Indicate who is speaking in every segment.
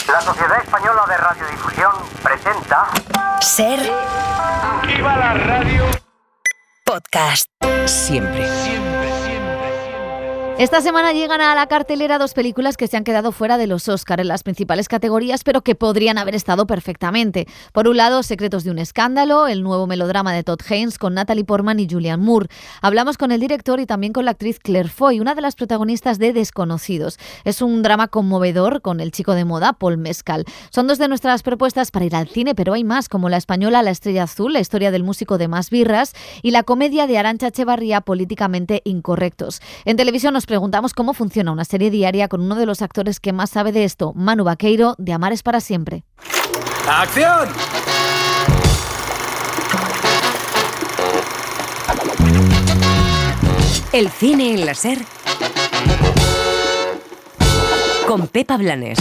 Speaker 1: La Sociedad Española de Radiodifusión presenta...
Speaker 2: Ser...
Speaker 1: ¡Viva la radio!
Speaker 2: Podcast. Siempre.
Speaker 3: Esta semana llegan a la cartelera dos películas que se han quedado fuera de los Oscar en las principales categorías, pero que podrían haber estado perfectamente. Por un lado, Secretos de un escándalo, el nuevo melodrama de Todd Haynes con Natalie Portman y Julianne Moore. Hablamos con el director y también con la actriz Claire Foy, una de las protagonistas de Desconocidos. Es un drama conmovedor con el chico de moda, Paul Mescal. Son dos de nuestras propuestas para ir al cine, pero hay más, como la española La Estrella Azul, la historia del músico de Más Birras, y la comedia de Arantxa Echevarría, Políticamente Incorrectos. En televisión nos preguntamos cómo funciona una serie diaria con uno de los actores que más sabe de esto, Manu Vaqueiro, de Amar es para siempre.
Speaker 4: ¡Acción!
Speaker 2: El cine en la SER con Pepa Blanes.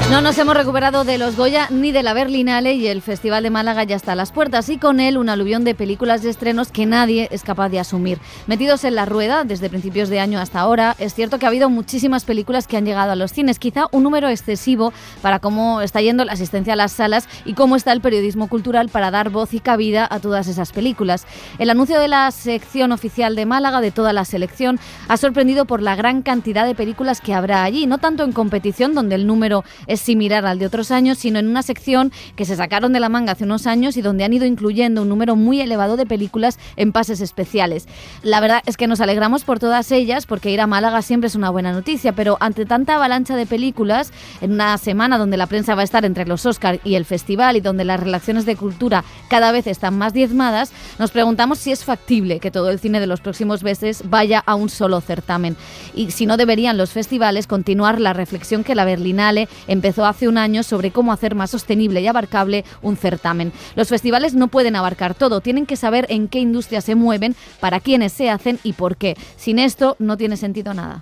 Speaker 3: No nos hemos recuperado de los Goya ni de la Berlinale y el Festival de Málaga ya está a las puertas y con él un aluvión de películas de estrenos que nadie es capaz de asumir. Metidos en la rueda desde principios de año hasta ahora, es cierto que ha habido muchísimas películas que han llegado a los cines, quizá un número excesivo para cómo está yendo la asistencia a las salas y cómo está el periodismo cultural para dar voz y cabida a todas esas películas. El anuncio de la sección oficial de Málaga, de toda la selección, ha sorprendido por la gran cantidad de películas que habrá allí, no tanto en competición, donde el número es similar al de otros años, sino en una sección que se sacaron de la manga hace unos años y donde han ido incluyendo un número muy elevado de películas en pases especiales. La verdad es que nos alegramos por todas ellas, porque ir a Málaga siempre es una buena noticia, pero ante tanta avalancha de películas, en una semana donde la prensa va a estar entre los Oscar y el festival y donde las relaciones de cultura cada vez están más diezmadas, nos preguntamos si es factible que todo el cine de los próximos meses vaya a un solo certamen y si no deberían los festivales continuar la reflexión que la Berlinale empezó hace un año sobre cómo hacer más sostenible y abarcable un certamen. Los festivales no pueden abarcar todo, tienen que saber en qué industria se mueven, para quiénes se hacen y por qué. Sin esto no tiene sentido nada.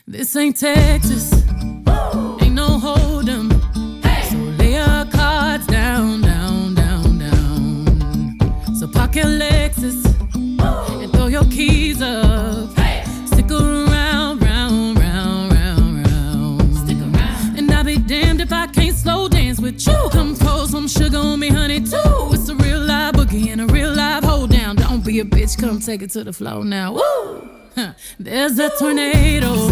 Speaker 5: This ain't Texas. Ain't no hold 'em. So lay your cards down, down, down, down. So park your Lexus and throw your keys up. Stick around, round, round, round, round. Stick around. And I'll be damned if I can't slow dance with you. Come pour some sugar on me, honey, too. It's a real live boogie and a real live hold down. Don't be a bitch, come take it to the floor now. Woo! There's a tornado.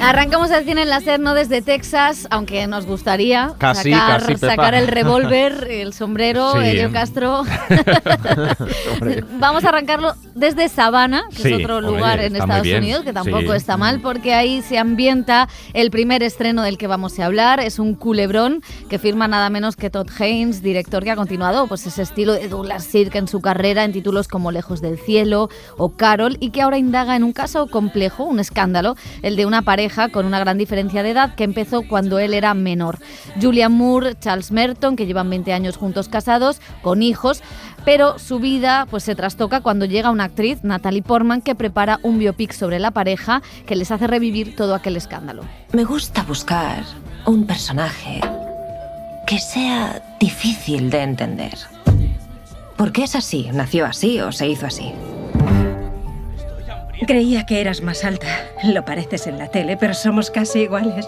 Speaker 3: Arrancamos el cine en la SER no desde Texas, aunque nos gustaría sacar el revólver, el sombrero, sí. Elio Castro. Vamos a arrancarlo desde Savannah, que es otro lugar en Estados Unidos, que tampoco está mal, porque ahí se ambienta el primer estreno del que vamos a hablar. Es un culebrón que firma nada menos que Todd Haynes, director que ha continuado pues ese estilo de Douglas Sirk en su carrera en títulos como Lejos del cielo o Carol, y que ahora indaga en un caso complejo, un escándalo, el de una pareja con una gran diferencia de edad que empezó cuando él era menor. Julianne Moore, Charles Merton, que llevan 20 años juntos casados, con hijos, pero su vida pues se trastoca cuando llega una actriz, Natalie Portman, que prepara un biopic sobre la pareja que les hace revivir todo aquel escándalo.
Speaker 6: Me gusta buscar un personaje que sea difícil de entender. ¿Por qué es así? ¿Nació así o se hizo así?
Speaker 7: Creía que eras más alta. Lo pareces en la tele, pero somos casi iguales.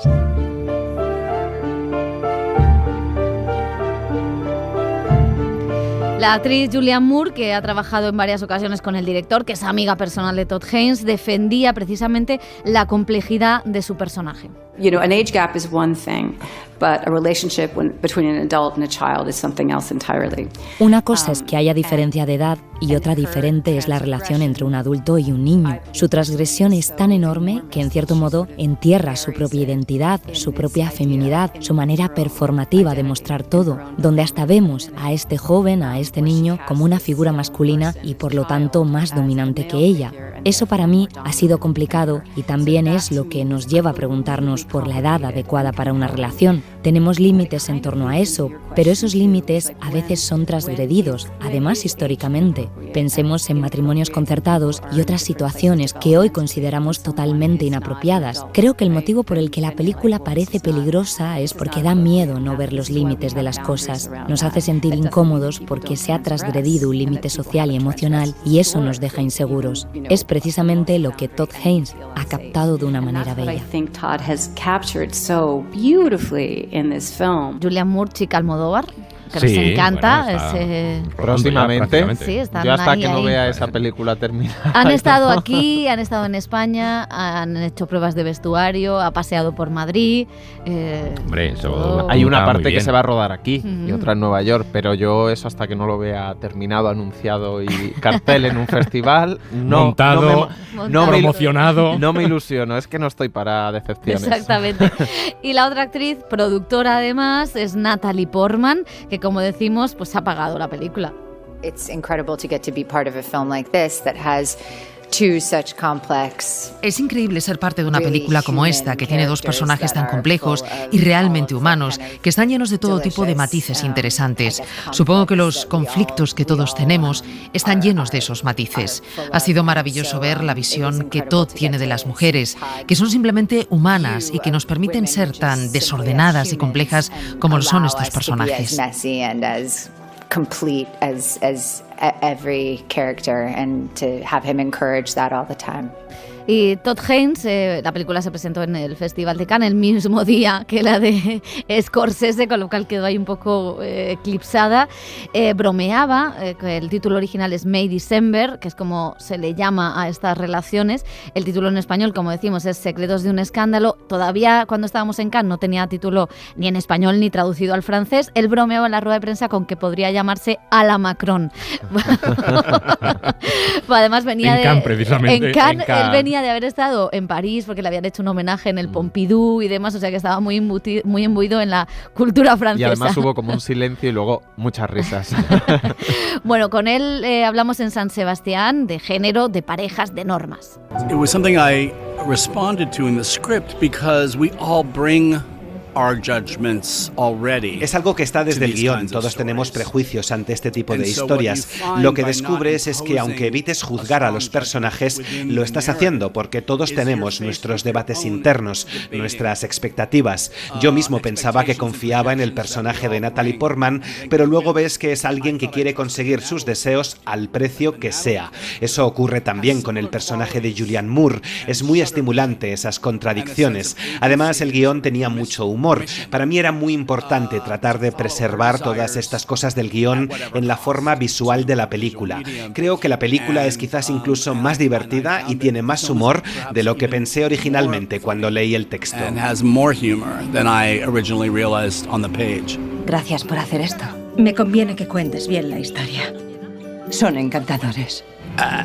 Speaker 3: La actriz Julianne Moore, que ha trabajado en varias ocasiones con el director, que es amiga personal de Todd Haynes, defendía precisamente la complejidad de su personaje.
Speaker 8: You know, an age gap is one thing, but a relationship between an adult and a child is something else entirely.
Speaker 9: Una cosa es que haya diferencia de edad y otra diferente es la relación entre un adulto y un niño. Su transgresión es tan enorme que, en cierto modo, entierra su propia identidad, su propia feminidad, su manera performativa de mostrar todo, donde hasta vemos a este joven, a este niño, como una figura masculina y, por lo tanto, más dominante que ella. Eso para mí ha sido complicado y también es lo que nos lleva a preguntarnos por la edad adecuada para una relación. Tenemos límites en torno a eso, pero esos límites a veces son transgredidos, además históricamente. Pensemos en matrimonios concertados y otras situaciones que hoy consideramos totalmente inapropiadas. Creo que el motivo por el que la película parece peligrosa es porque da miedo no ver los límites de las cosas. Nos hace sentir incómodos porque se ha transgredido un límite social y emocional y eso nos deja inseguros. Es precisamente lo que Todd Haynes ha captado de una manera bella.
Speaker 3: Julianne Moore, chica Almodóvar, que nos encanta.
Speaker 4: Bueno, próximamente.
Speaker 3: Sí, están
Speaker 4: yo hasta
Speaker 3: ahí,
Speaker 4: que no
Speaker 3: ahí.
Speaker 4: vea esa película terminada.
Speaker 3: Han estado aquí, han estado en España, han hecho pruebas de vestuario, ha paseado por Madrid.
Speaker 10: Hombre, eso
Speaker 4: Hay una
Speaker 10: muy
Speaker 4: parte que
Speaker 10: bien.
Speaker 4: se va a rodar aquí y otra en Nueva York, pero yo eso hasta que no lo vea terminado, anunciado y cartel en un festival,
Speaker 10: Montado, promocionado.
Speaker 4: No me ilusiono, es que no estoy para decepciones.
Speaker 3: Exactamente. Y la otra actriz, productora además, es Natalie Portman, que como decimos, pues ha pagado la película.
Speaker 11: It's incredible to get to be part of a film like this that has two such complex.
Speaker 12: Es increíble ser parte de una película como esta, que tiene dos personajes tan complejos y realmente humanos, que están llenos de todo tipo de matices interesantes. Supongo que los conflictos que todos tenemos están llenos de esos matices. Ha sido maravilloso ver la visión que Todd tiene de las mujeres, que son simplemente humanas y que nos permiten ser tan desordenadas y complejas como lo son estos personajes.
Speaker 11: Complete as every character, and to have him encourage that all the time.
Speaker 3: Y Todd Haynes, la película se presentó en el Festival de Cannes el mismo día que la de Scorsese, con lo cual quedó ahí un poco eclipsada. Bromeaba, que el título original es May December, que es como se le llama a estas relaciones. El título en español, como decimos, es Secretos de un escándalo. Todavía cuando estábamos en Cannes no tenía título ni en español ni traducido al francés. Él bromeaba en la rueda de prensa con que podría llamarse A la Macron. Además venía
Speaker 10: en Cannes, precisamente.
Speaker 3: En Cannes, él venía de haber estado en París porque le habían hecho un homenaje en el Pompidou y demás, o sea que estaba muy imbuido en la cultura francesa.
Speaker 4: Y además hubo como un silencio y luego muchas risas.
Speaker 3: Bueno, con él hablamos en San Sebastián de género, de parejas, de normas.
Speaker 13: It was something I responded to in the script because we all bring our judgments already.
Speaker 14: Es algo que está desde el guión. Todos tenemos prejuicios ante este tipo de historias. Lo que descubres es que aunque evites juzgar a los personajes, lo estás haciendo porque todos tenemos nuestros debates internos, nuestras expectativas. Yo mismo pensaba que confiaba en el personaje de Natalie Portman, pero luego ves que es alguien que quiere conseguir sus deseos al precio que sea. Eso ocurre también con el personaje de Julianne Moore. Es muy estimulante esas contradicciones. Además, el guión tenía mucho humor. Para mí era muy importante tratar de preservar todas estas cosas del guión en la forma visual de la película. Creo que la película es quizás incluso más divertida y tiene más humor de lo que pensé originalmente cuando leí el texto.
Speaker 6: Gracias por hacer esto.
Speaker 7: Me conviene que cuentes bien la historia.
Speaker 6: Son encantadores.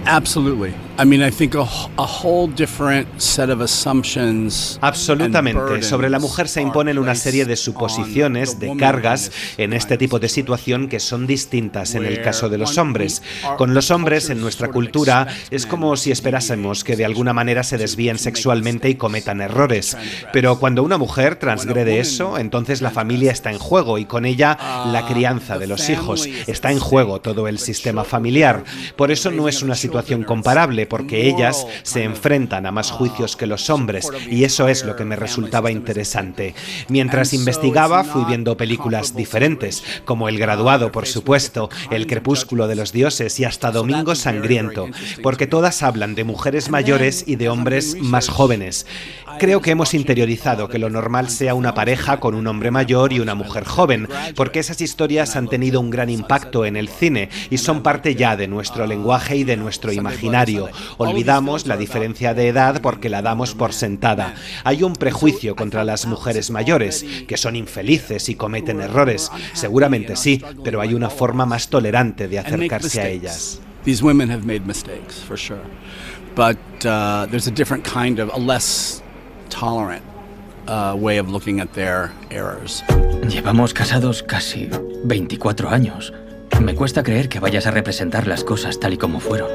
Speaker 13: Absolutely. I mean, I think a whole different set of assumptions.
Speaker 14: Absolutamente. Sobre la mujer se imponen una serie de suposiciones, de cargas en este tipo de situación que son distintas en el caso de los hombres. Con los hombres en nuestra cultura es como si esperásemos que de alguna manera se desvíen sexualmente y cometan errores. Pero cuando una mujer transgrede eso, entonces la familia está en juego y con ella la crianza de los hijos. Está en juego todo el sistema familiar. Por eso no es una situación comparable, porque ellas se enfrentan a más juicios que los hombres, y eso es lo que me resultaba interesante. Mientras investigaba, fui viendo películas diferentes, como El Graduado, por supuesto, El Crepúsculo de los Dioses y hasta Domingo Sangriento, porque todas hablan de mujeres mayores y de hombres más jóvenes. Creo que hemos interiorizado que lo normal sea una pareja con un hombre mayor y una mujer joven, porque esas historias han tenido un gran impacto en el cine y son parte ya de nuestro lenguaje y de nuestro imaginario. Olvidamos la diferencia de edad porque la damos por sentada. Hay un prejuicio contra las mujeres mayores, que son infelices y cometen errores. Seguramente sí, pero hay una forma más tolerante de acercarse a ellas.
Speaker 13: These women have made mistakes, for sure. But there's a different kind of, a less tolerant way of looking at their errors.
Speaker 15: Llevamos casados casi 24 años. Me cuesta creer que vayas a representar las cosas tal y como fueron.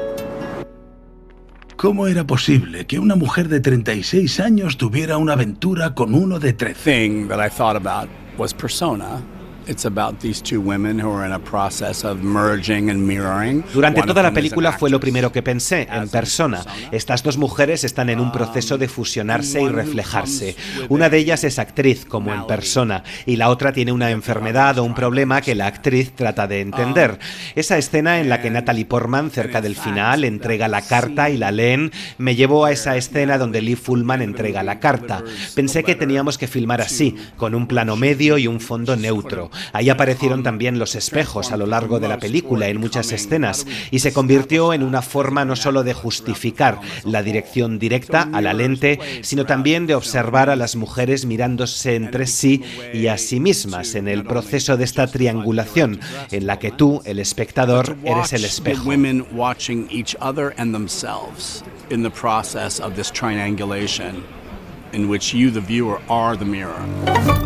Speaker 16: ¿Cómo era posible que una mujer de 36 años tuviera una aventura con uno de 13?
Speaker 13: Thing that I thought about was Persona. It's about these two women who are in a process of merging and mirroring.
Speaker 14: Durante toda la película fue lo primero que pensé, en Persona. Estas dos mujeres están en un proceso de fusionarse y reflejarse. Una de ellas es actriz, como en Persona, y la otra tiene una enfermedad o un problema que la actriz trata de entender. Esa escena en la que Natalie Portman, cerca del final, entrega la carta y la leen, me llevó a esa escena donde Lee Fullman entrega la carta. Pensé que teníamos que filmar así, con un plano medio y un fondo neutro. Ahí aparecieron también los espejos a lo largo de la película en muchas escenas y se convirtió en una forma no solo de justificar la dirección directa a la lente, sino también de observar a las mujeres mirándose entre sí y a sí mismas en el proceso de esta triangulación en la que tú, el espectador, eres el espejo.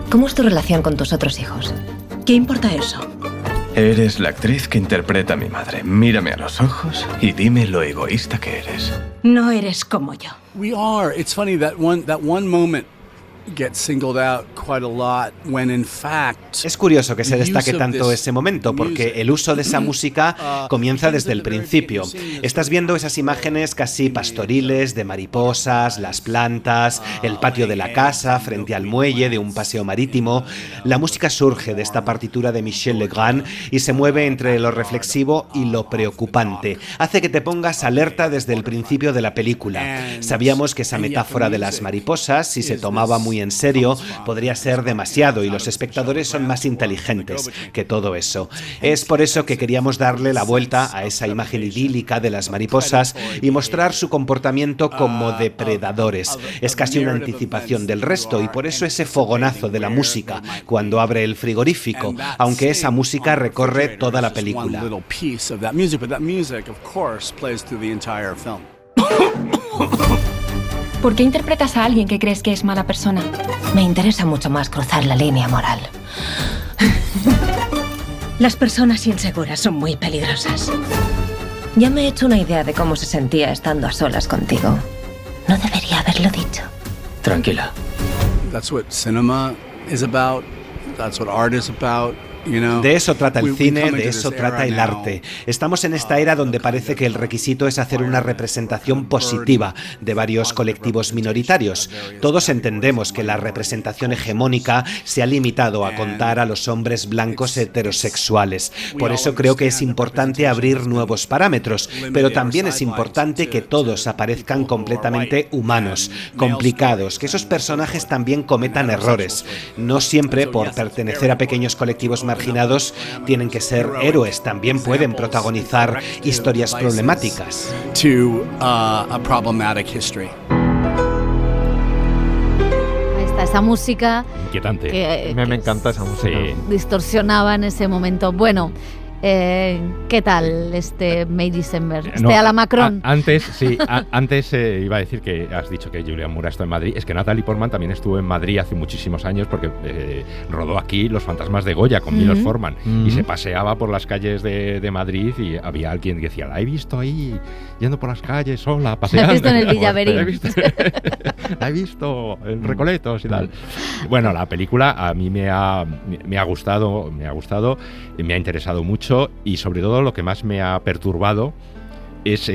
Speaker 6: ¿Cómo es tu relación con tus otros hijos?
Speaker 7: ¿Qué importa eso?
Speaker 16: Eres la actriz que interpreta a mi madre. Mírame a los ojos y dime lo egoísta que eres.
Speaker 7: No eres como yo.
Speaker 13: We are. It's funny that one moment gets singled out quite a lot when in fact.
Speaker 14: Es curioso que se destaque tanto ese momento porque el uso de esa música comienza desde el principio. Estás viendo esas imágenes casi pastoriles de mariposas, las plantas, el patio de la casa frente al muelle de un paseo marítimo. La música surge de esta partitura de Michel Legrand y se mueve entre lo reflexivo y lo preocupante. Hace que te pongas alerta desde el principio de la película. Sabíamos que esa metáfora de las mariposas, si se tomaba muy en serio, podría ser demasiado y los espectadores son más inteligentes que todo eso. Es por eso que queríamos darle la vuelta a esa imagen idílica de las mariposas y mostrar su comportamiento como depredadores. Es casi una anticipación del resto y por eso ese fogonazo de la música cuando abre el frigorífico, aunque esa música recorre toda la película.
Speaker 17: ¿Por qué interpretas a alguien que crees que es mala persona?
Speaker 6: Me interesa mucho más cruzar la línea moral.
Speaker 7: Las personas inseguras son muy peligrosas.
Speaker 6: Ya me he hecho una idea de cómo se sentía estando a solas contigo. No debería haberlo dicho.
Speaker 15: Tranquila.
Speaker 13: That's what cinema is about. That's what art is about.
Speaker 14: De eso trata el cine, de eso trata el arte. Estamos en esta era donde parece que el requisito es hacer una representación positiva de varios colectivos minoritarios. Todos entendemos que la representación hegemónica se ha limitado a contar a los hombres blancos heterosexuales. Por eso creo que es importante abrir nuevos parámetros, pero también es importante que todos aparezcan completamente humanos, complicados, que esos personajes también cometan errores. No siempre, por pertenecer a pequeños colectivos marginados, tienen que ser héroes, también pueden protagonizar historias problemáticas.
Speaker 3: Ahí está esa música
Speaker 10: inquietante.
Speaker 3: Que
Speaker 4: me encanta esa música.
Speaker 10: Sí.
Speaker 3: Distorsionaba en ese momento. Bueno, ¿qué tal May December? A la Macron.
Speaker 10: Antes iba a decir que has dicho que Julianne Moore está en Madrid. Es que Natalie Portman también estuvo en Madrid hace muchísimos años porque rodó aquí Los fantasmas de Goya con Milos Forman y se paseaba por las calles de Madrid y había alguien que decía, la he visto ahí yendo por las calles sola, paseando.
Speaker 3: La he visto en el Villaverín.
Speaker 10: La he visto en Recoletos y tal. Bueno, la película a mí me ha gustado, me ha interesado mucho. Y sobre todo lo que más me ha perturbado es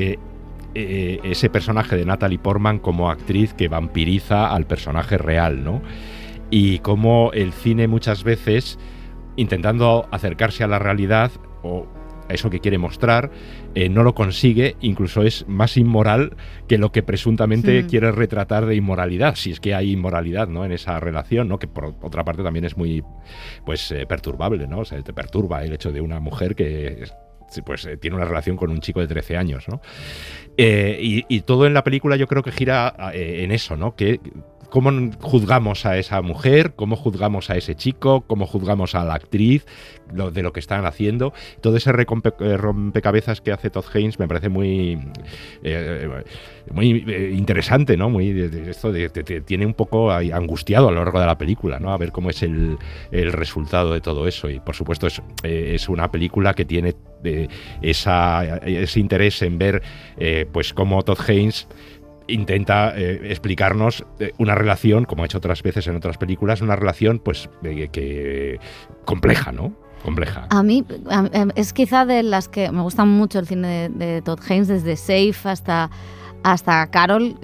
Speaker 10: ese personaje de Natalie Portman como actriz que vampiriza al personaje real, ¿no? Y cómo el cine muchas veces, intentando acercarse a la realidad o a eso que quiere mostrar, no lo consigue, incluso es más inmoral que lo que presuntamente quiere retratar de inmoralidad, si es que hay inmoralidad, ¿no?, en esa relación, ¿no?, que por otra parte también es muy perturbable, ¿no? O sea, te perturba el hecho de una mujer que tiene una relación con un chico de 13 años, ¿no? Y todo en la película yo creo que gira en eso, ¿no? Que cómo juzgamos a esa mujer, cómo juzgamos a ese chico, cómo juzgamos a la actriz, de lo que están haciendo. Todo ese rompecabezas que hace Todd Haynes me parece muy interesante, ¿no? Te tiene un poco angustiado a lo largo de la película, ¿no? A ver cómo es el resultado de todo eso. Y por supuesto es una película que tiene ese interés en ver cómo Todd Haynes intenta explicarnos una relación, como ha hecho otras veces en otras películas, una relación pues que compleja, ¿no? Compleja.
Speaker 3: A mí es quizá de las que me gustan mucho el cine de Todd Haynes, desde Safe hasta Carol,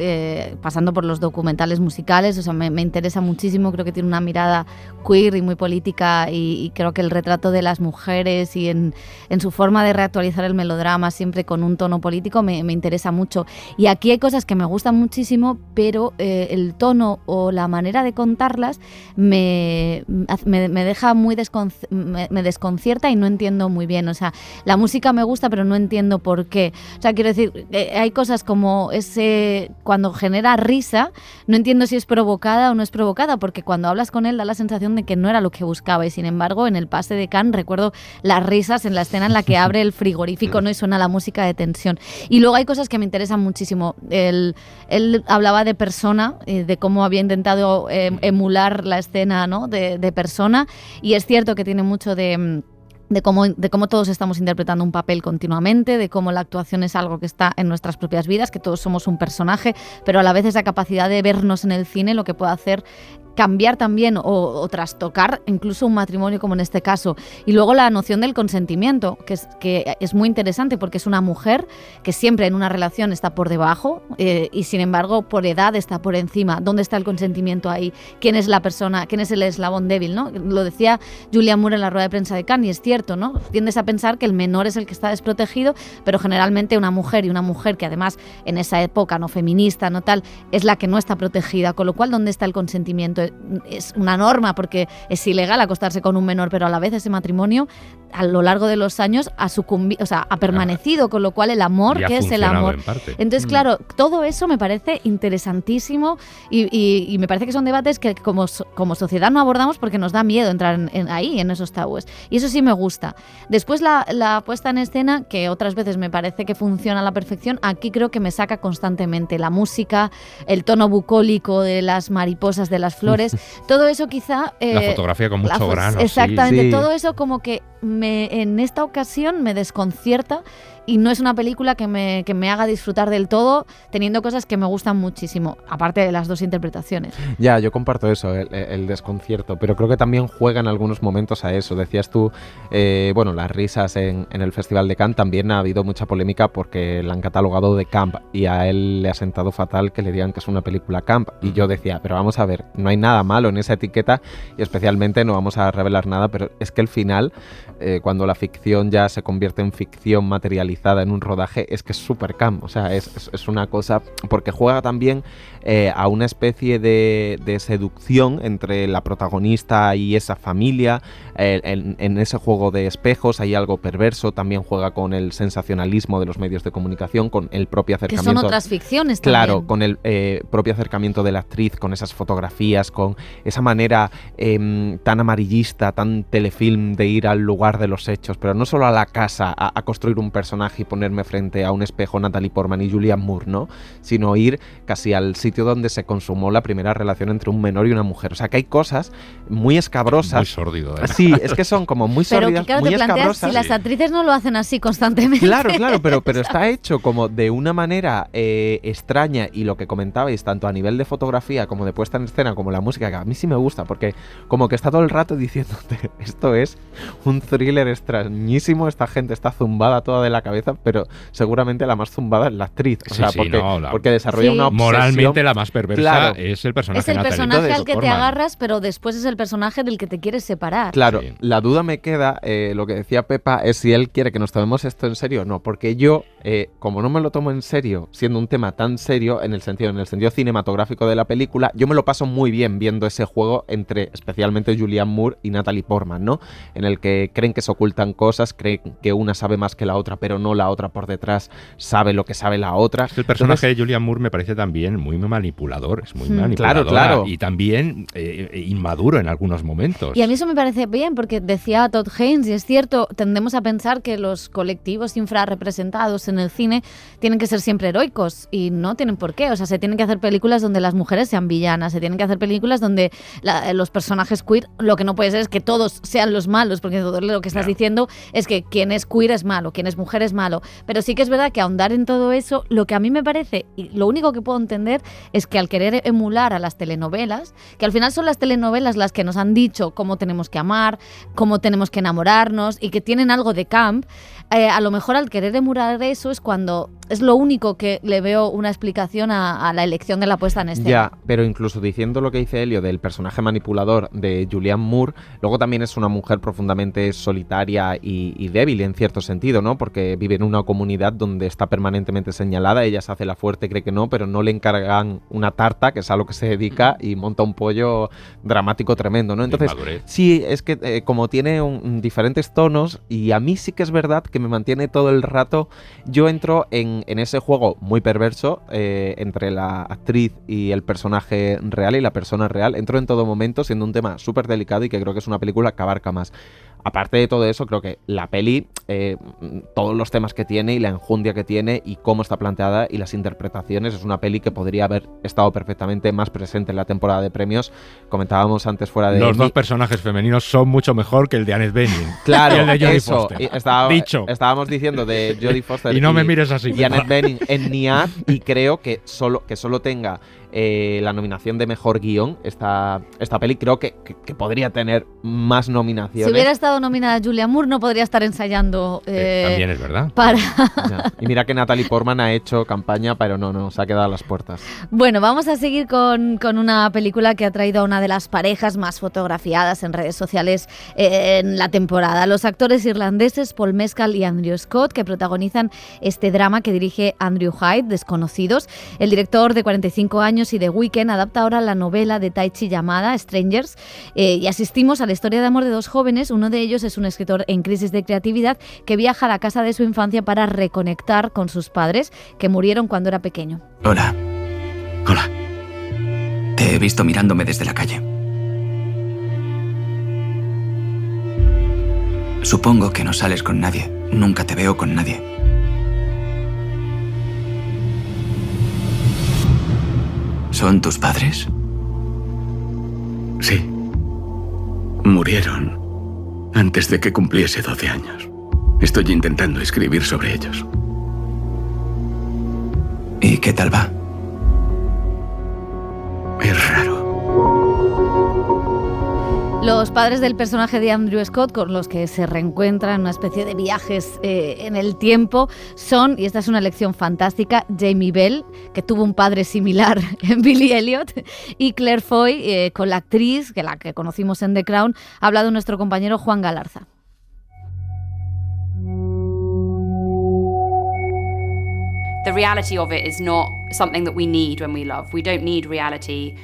Speaker 3: pasando por los documentales musicales. O sea, me interesa muchísimo, creo que tiene una mirada queer y muy política, y creo que el retrato de las mujeres y en su forma de reactualizar el melodrama siempre con un tono político me interesa mucho. Y aquí hay cosas que me gustan muchísimo, pero el tono o la manera de contarlas me deja muy me desconcierta y no entiendo muy bien. O sea, la música me gusta, pero no entiendo por qué. O sea, quiero decir, hay cosas como cuando genera risa, no entiendo si es provocada o no es provocada, porque cuando hablas con él da la sensación de que no era lo que buscaba, y sin embargo en el pase de Cannes recuerdo las risas en la escena en la que abre el frigorífico, ¿no? Y suena la música de tensión. Y luego hay cosas que me interesan muchísimo. Él hablaba de Persona, de cómo había intentado emular la escena, ¿no? de Persona, y es cierto que tiene mucho de cómo todos estamos interpretando un papel continuamente, de cómo la actuación es algo que está en nuestras propias vidas, que todos somos un personaje, pero a la vez esa capacidad de vernos en el cine lo que puede hacer cambiar también o trastocar incluso un matrimonio, como en este caso. Y luego la noción del consentimiento, que es muy interesante, porque es una mujer que siempre en una relación está por debajo y sin embargo por edad está por encima. ¿Dónde está el consentimiento ahí? ¿Quién es la persona? ¿Quién es el eslabón débil, ¿no? Lo decía Julianne Moore en la rueda de prensa de Cannes, y es cierto, ¿no? Tiendes a pensar que el menor es el que está desprotegido, pero generalmente una mujer que además en esa época no feminista, no tal, es la que no está protegida, con lo cual ¿dónde está el consentimiento? Es una norma, porque es ilegal acostarse con un menor, pero a la vez ese matrimonio a lo largo de los años ha permanecido, con lo cual el amor, que es el amor. Entonces, claro, todo eso me parece interesantísimo y me parece que son debates que como sociedad no abordamos porque nos da miedo entrar ahí, en esos tabúes. Y eso sí me gusta. Después la puesta en escena, que otras veces me parece que funciona a la perfección, aquí creo que me saca constantemente la música, el tono bucólico de las mariposas, de las flores, todo eso quizá...
Speaker 10: la fotografía con mucho grano.
Speaker 3: Exactamente,
Speaker 10: sí.
Speaker 3: Todo eso como que en esta ocasión me desconcierta, y no es una película que me haga disfrutar del todo, teniendo cosas que me gustan muchísimo, aparte de las dos interpretaciones.
Speaker 4: Ya, yo comparto eso, el desconcierto, pero creo que también juega en algunos momentos a eso. Decías tú, las risas en el Festival de Cannes, también ha habido mucha polémica porque la han catalogado de camp, y a él le ha sentado fatal que le digan que es una película camp. Y yo decía, pero vamos a ver, no hay nada malo en esa etiqueta, y especialmente no vamos a revelar nada, pero es que el final, cuando la ficción ya se convierte en ficción materializada en un rodaje, es que es súper camp. O sea, es una cosa, porque juega también a una especie de seducción entre la protagonista y esa familia. En ese juego de espejos hay algo perverso, también juega con el sensacionalismo de los medios de comunicación, con el propio acercamiento...
Speaker 3: Que son otras ficciones también.
Speaker 4: Claro, con el propio acercamiento de la actriz, con esas fotografías, con esa manera tan amarillista, tan telefilm de ir al lugar de los hechos, pero no solo a la casa, a construir un personaje y ponerme frente a un espejo Natalie Portman y Julianne Moore, ¿no? Sino ir casi al sitio donde se consumó la primera relación entre un menor y una mujer. O sea, que hay cosas muy escabrosas.
Speaker 10: Muy sórdido, ¿eh?
Speaker 4: Sí, es que son como muy sórdidas,
Speaker 3: pero que, claro,
Speaker 4: muy
Speaker 3: te planteas
Speaker 4: escabrosas.
Speaker 3: Si las actrices no lo hacen así constantemente.
Speaker 4: Claro, pero está hecho como de una manera extraña, y lo que comentabais, tanto a nivel de fotografía como de puesta en escena, como la música, que a mí sí me gusta, porque como que está todo el rato diciéndote, esto es un thriller extrañísimo, esta gente está zumbada toda de la cabeza, pero seguramente la más zumbada es la actriz. O sea, porque desarrolla una obsesión.
Speaker 10: Moralmente la más perversa es el personaje.
Speaker 3: Es el personaje al que te agarras, pero después es el personaje del que te quieres separar.
Speaker 4: Claro, la duda me queda, lo que decía Pepa, es si él quiere que nos tomemos esto en serio o no, porque yo, como no me lo tomo en serio, siendo un tema tan serio en el sentido cinematográfico de la película, yo me lo paso muy bien viendo ese juego entre especialmente Julianne Moore y Natalie Portman, ¿no? En el que creen que se ocultan cosas, creen que una sabe más que la otra, pero no la otra por detrás sabe lo que sabe la otra.
Speaker 10: El personaje de Julianne Moore me parece también muy siendo manipulador, es muy manipulador.
Speaker 4: Claro.
Speaker 10: Y también inmaduro en algunos momentos.
Speaker 3: Y a mí eso me parece bien, porque decía Todd Haynes, y es cierto, tendemos a pensar que los colectivos infrarrepresentados en el cine tienen que ser siempre heroicos, y no tienen por qué. O sea, se tienen que hacer películas donde las mujeres sean villanas, se tienen que hacer películas donde los personajes queer, lo que no puede ser es que todos sean los malos, porque todo lo que estás diciendo es que quien es queer es malo, quien es mujer es malo. Pero sí que es verdad que ahondar en todo eso, lo que a mí me parece, y lo único que puedo entender es que al querer emular a las telenovelas, que al final son las telenovelas las que nos han dicho cómo tenemos que amar, cómo tenemos que enamorarnos, y que tienen algo de camp, a lo mejor al querer emular eso es cuando es lo único que le veo una explicación a la elección de la puesta en escena.
Speaker 4: Ya, pero incluso diciendo lo que dice Elio del personaje manipulador de Julianne Moore, luego también es una mujer profundamente solitaria y débil en cierto sentido, ¿no? Porque vive en una comunidad donde está permanentemente señalada, ella se hace la fuerte, cree que no, pero no le encargan una tarta, que es a lo que se dedica, y monta un pollo dramático tremendo, ¿no? Entonces, sí, es que como tiene diferentes tonos, y a mí sí que es verdad que me mantiene todo el rato, yo entro en ese juego muy perverso entre la actriz y el personaje real y la persona real, entro en todo momento, siendo un tema súper delicado y que creo que es una película que abarca más. Aparte de todo eso, creo que la peli, todos los temas que tiene y la enjundia que tiene y cómo está planteada y las interpretaciones, es una peli que podría haber estado perfectamente más presente en la temporada de premios. Comentábamos antes fuera de...
Speaker 10: Los dos personajes femeninos son mucho mejor que el de Annette Bening.
Speaker 4: Claro,
Speaker 10: y el de Jodie
Speaker 4: eso.
Speaker 10: Foster.
Speaker 4: Estábamos diciendo de Jodie Foster
Speaker 10: y no me mires así.
Speaker 4: Y Annette Bening en Niad, y creo que solo tenga la nominación de mejor guión esta peli, creo que podría tener más nominaciones.
Speaker 3: Si hubiera estado nominada Julianne Moore, no podría estar ensayando.
Speaker 10: También es verdad.
Speaker 4: Ya. Y mira que Natalie Portman ha hecho campaña, pero no, se ha quedado a las puertas.
Speaker 3: Bueno, vamos a seguir con una película que ha traído a una de las parejas más fotografiadas en redes sociales en la temporada. Los actores irlandeses Paul Mescal y Andrew Scott, que protagonizan este drama que dirige Andrew Hyde, Desconocidos. El director de 45 años y The Weeknd adapta ahora la novela de Taichi llamada Strangers, y asistimos a la historia de amor de dos jóvenes. Uno de ellos es un escritor en crisis de creatividad que viaja a la casa de su infancia para reconectar con sus padres, que murieron cuando era pequeño.
Speaker 15: Hola. Te he visto mirándome desde la calle. Supongo que no sales con nadie. Nunca te veo con nadie. ¿Son tus padres?
Speaker 16: Sí. Murieron antes de que cumpliese 12 años. Estoy intentando escribir sobre ellos.
Speaker 15: ¿Y qué tal va?
Speaker 16: Es raro.
Speaker 3: Los padres del personaje de Andrew Scott, con los que se reencuentran en una especie de viajes en el tiempo, son, y esta es una lección fantástica, Jamie Bell, que tuvo un padre similar en Billy Elliot, y Claire Foy, con la actriz, que la que conocimos en The Crown, ha hablado nuestro compañero Juan Galarza.
Speaker 18: The reality of it is not something that we need when we love. We don't need reality.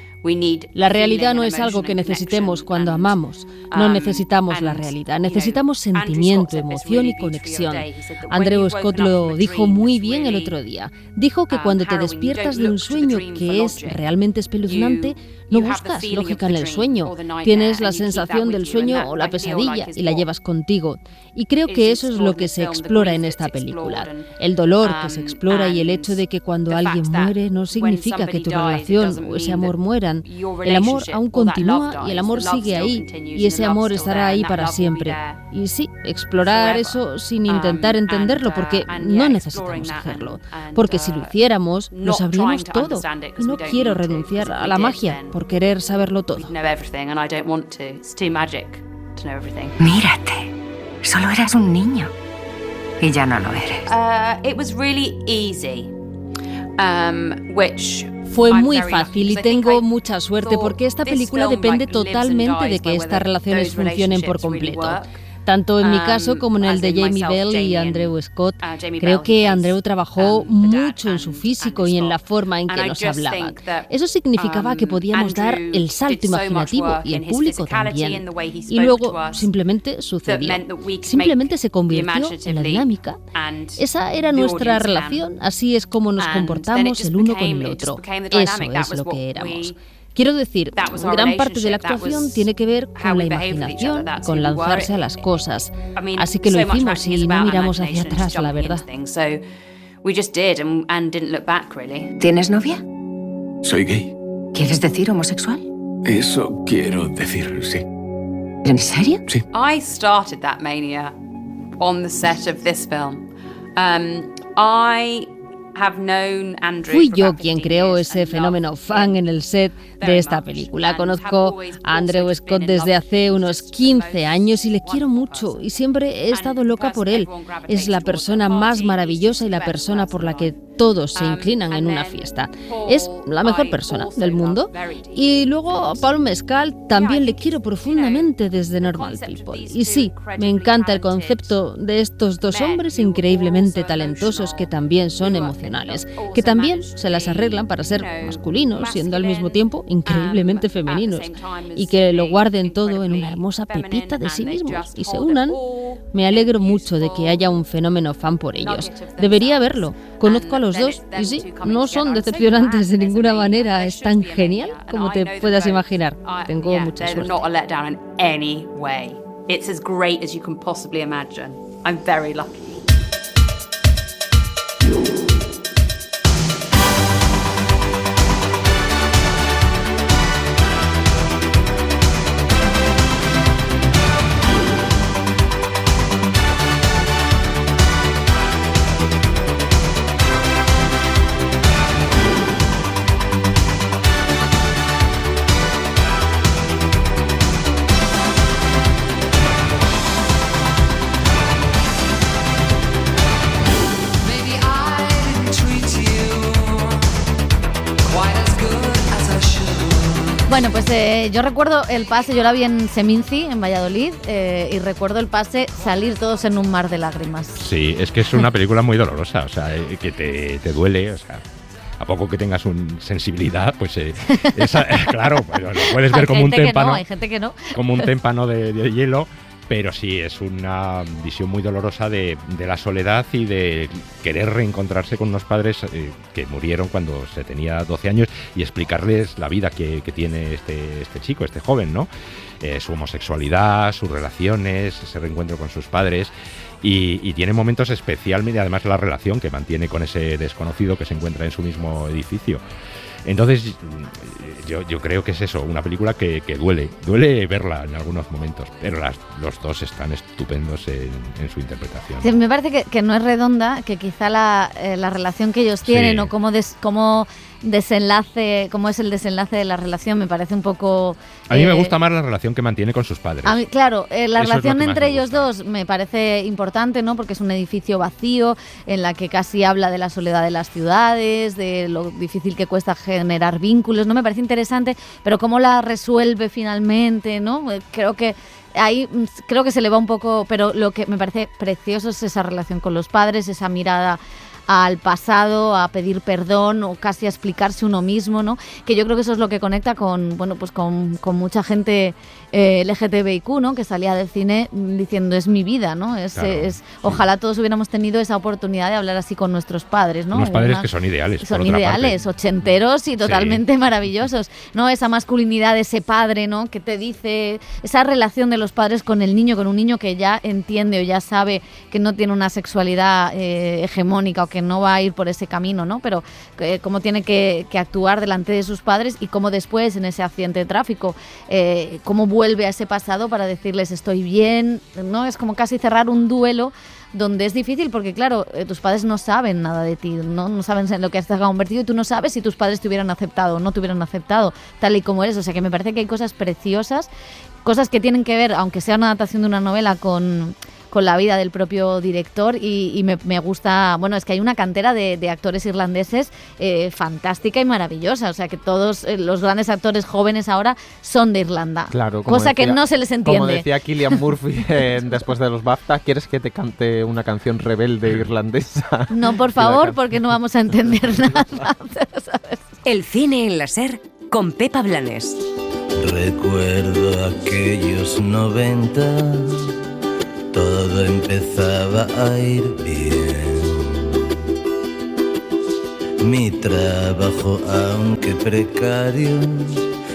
Speaker 19: La realidad no es algo que necesitemos cuando amamos. No necesitamos la realidad. Necesitamos sentimiento, emoción y conexión. Andrew Scott lo dijo muy bien el otro día. Dijo que cuando te despiertas de un sueño que es realmente espeluznante, no buscas lógica en el sueño. Tienes la sensación del sueño o la pesadilla y la llevas contigo. Y creo que eso es lo que se explora en esta película. El dolor que se explora y el hecho de que cuando alguien muere no significa que tu relación o ese amor mueran. El amor aún continúa y el amor sigue ahí y ese amor estará ahí para siempre. Y sí, explorar eso sin intentar entenderlo, porque no necesitamos hacerlo. Porque si lo hiciéramos, lo sabríamos todo. Y no quiero renunciar a la magia por querer saberlo todo.
Speaker 6: Mírate, solo eras un niño y ya no lo eres.
Speaker 18: It was really easy,
Speaker 19: Fue muy fácil y tengo mucha suerte porque esta película depende totalmente de que estas relaciones funcionen por completo. Tanto en mi caso como en el de Jamie Bell y Andrew Scott, creo que Andrew trabajó mucho en su físico y en la forma en que nos hablaban. Eso significaba que podíamos dar el salto imaginativo y el público también. Y luego simplemente sucedió. Simplemente se convirtió en la dinámica. Esa era nuestra relación, así es como nos comportamos el uno con el otro. Eso es lo que éramos. Quiero decir, gran parte de la actuación tiene que ver con la imaginación, con lanzarse a las cosas. Así que lo hicimos y no miramos hacia atrás, la verdad.
Speaker 6: ¿Tienes novia?
Speaker 16: Soy gay.
Speaker 6: ¿Quieres decir homosexual?
Speaker 16: Eso quiero decir, sí.
Speaker 6: ¿En serio?
Speaker 16: Sí.
Speaker 18: I started that mania on the set of this film.
Speaker 19: Fui yo quien creó ese fenómeno fan en el set de esta película. Conozco a Andrew Scott desde hace unos 15 años y le quiero mucho y siempre he estado loca por él. Es la persona más maravillosa y la persona por la que todos se inclinan en una fiesta. Es la mejor persona del mundo. Y luego a Paul Mescal también le quiero profundamente desde Normal People. Y sí, me encanta el concepto de estos dos hombres increíblemente talentosos que también son emocionales, que también se las arreglan para ser masculinos, siendo al mismo tiempo increíblemente femeninos, y que lo guarden todo en una hermosa pepita de sí mismos y se unan. Me alegro mucho de que haya un fenómeno fan por ellos. Debería haberlo. Conozco a los dos y sí, no son decepcionantes de ninguna manera. Es tan genial como te puedas imaginar. Tengo mucha suerte.
Speaker 18: It's as great as you can possibly imagine. I'm very lucky.
Speaker 3: Bueno, pues yo recuerdo el pase, yo la vi en Seminci, en Valladolid, y recuerdo el pase salir todos en un mar de lágrimas.
Speaker 10: Sí, es que es una película muy dolorosa, o sea, que te duele, o sea, a poco que tengas sensibilidad, pues claro, pues, lo puedes ver como un témpano,
Speaker 3: hay gente que no.
Speaker 10: Como un témpano de hielo. Pero sí, es una visión muy dolorosa de la soledad y de querer reencontrarse con unos padres que murieron cuando se tenía 12 años y explicarles la vida que tiene este chico, este joven, ¿no? Su homosexualidad, sus relaciones, ese reencuentro con sus padres. Y tiene momentos especialmente, además la relación que mantiene con ese desconocido que se encuentra en su mismo edificio. Entonces, yo creo que es eso, una película que duele verla en algunos momentos, pero los dos están estupendos en su interpretación.
Speaker 3: Sí, me parece que no es redonda, que quizá la relación que ellos tienen, sí, o cómo es el desenlace de la relación, me parece un poco...
Speaker 10: A mí me gusta más la relación que mantiene con sus padres.
Speaker 3: A mí, claro, la relación entre ellos dos me parece importante, ¿no? Porque es un edificio vacío en la que casi habla de la soledad de las ciudades, de lo difícil que cuesta generar vínculos, ¿no? Me parece interesante, pero cómo la resuelve finalmente, ¿no? Creo que se le va un poco, pero lo que me parece precioso es esa relación con los padres, esa mirada al pasado, a pedir perdón o casi a explicarse uno mismo, ¿no? Que yo creo que eso es lo que conecta con mucha gente LGTBIQ, ¿no? Que salía del cine diciendo es mi vida, ¿no? Ojalá todos hubiéramos tenido esa oportunidad de hablar así con nuestros padres, ¿no?
Speaker 10: Unos padres que son ideales.
Speaker 3: Son ideales, ochenteros y totalmente maravillosos, ¿no? Esa masculinidad de ese padre, ¿no? Que te dice esa relación de los padres con el niño, con un niño que ya entiende o ya sabe que no tiene una sexualidad hegemónica o que no va a ir por ese camino, ¿no? Pero cómo tiene que actuar delante de sus padres y cómo después en ese accidente de tráfico, cómo vuelve a ese pasado para decirles estoy bien, ¿no? Es como casi cerrar un duelo donde es difícil porque, claro, tus padres no saben nada de ti, no saben en lo que has convertido y tú no sabes si tus padres te hubieran aceptado o no te hubieran aceptado tal y como eres. O sea que me parece que hay cosas preciosas, cosas que tienen que ver, aunque sea una adaptación de una novela, con la vida del propio director y me gusta, bueno, es que hay una cantera de actores irlandeses fantástica y maravillosa, o sea que todos los grandes actores jóvenes ahora son de Irlanda,
Speaker 4: claro,
Speaker 3: cosa que no se les entiende.
Speaker 4: Como decía Cillian Murphy después de los BAFTA, ¿quieres que te cante una canción rebelde irlandesa?
Speaker 3: No, por favor, porque no vamos a entender nada. ¿Sabes?
Speaker 2: El cine en la SER con Pepa Blanes.
Speaker 20: Recuerdo aquellos 90, todo empezaba a ir bien. Mi trabajo, aunque precario,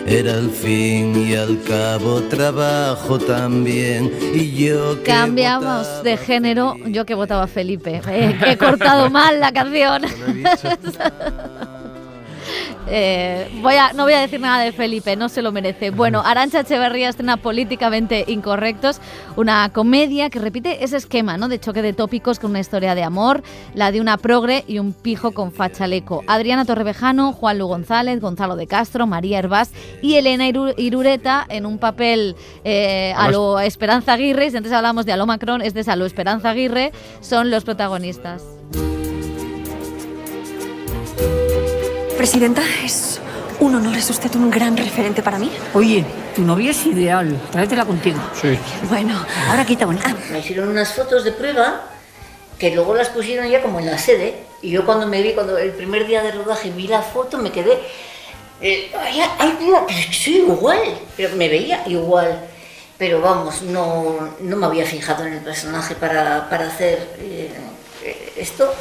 Speaker 20: era al fin y al cabo trabajo también. Y yo que
Speaker 3: cambiamos de género, yo que votaba Felipe. He cortado mal la canción. No voy a decir nada de Felipe, no se lo merece. Bueno, Arantxa Echeverría estrena Políticamente Incorrectos, una comedia que repite ese esquema, ¿no?, de choque de tópicos con una historia de amor, la de una progre y un pijo con fachaleco. Adriana Torrevejano, Juanlu González, Gonzalo de Castro, María Hervás y Elena Irureta en un papel a lo Esperanza Aguirre. Si antes hablábamos de a lo Macron, este es a lo Esperanza Aguirre, son los protagonistas.
Speaker 21: Presidenta, es un honor, es usted un gran referente para mí.
Speaker 22: Oye, tu novia es ideal, tráetela contigo.
Speaker 21: Sí. Bueno, ahora quita una.
Speaker 23: Me hicieron unas fotos de prueba que luego las pusieron ya como en la sede y yo cuando el primer día de rodaje vi la foto me quedé, ay mira, pero soy igual, pero me veía igual. Pero vamos, no me había fijado en el personaje para hacer esto,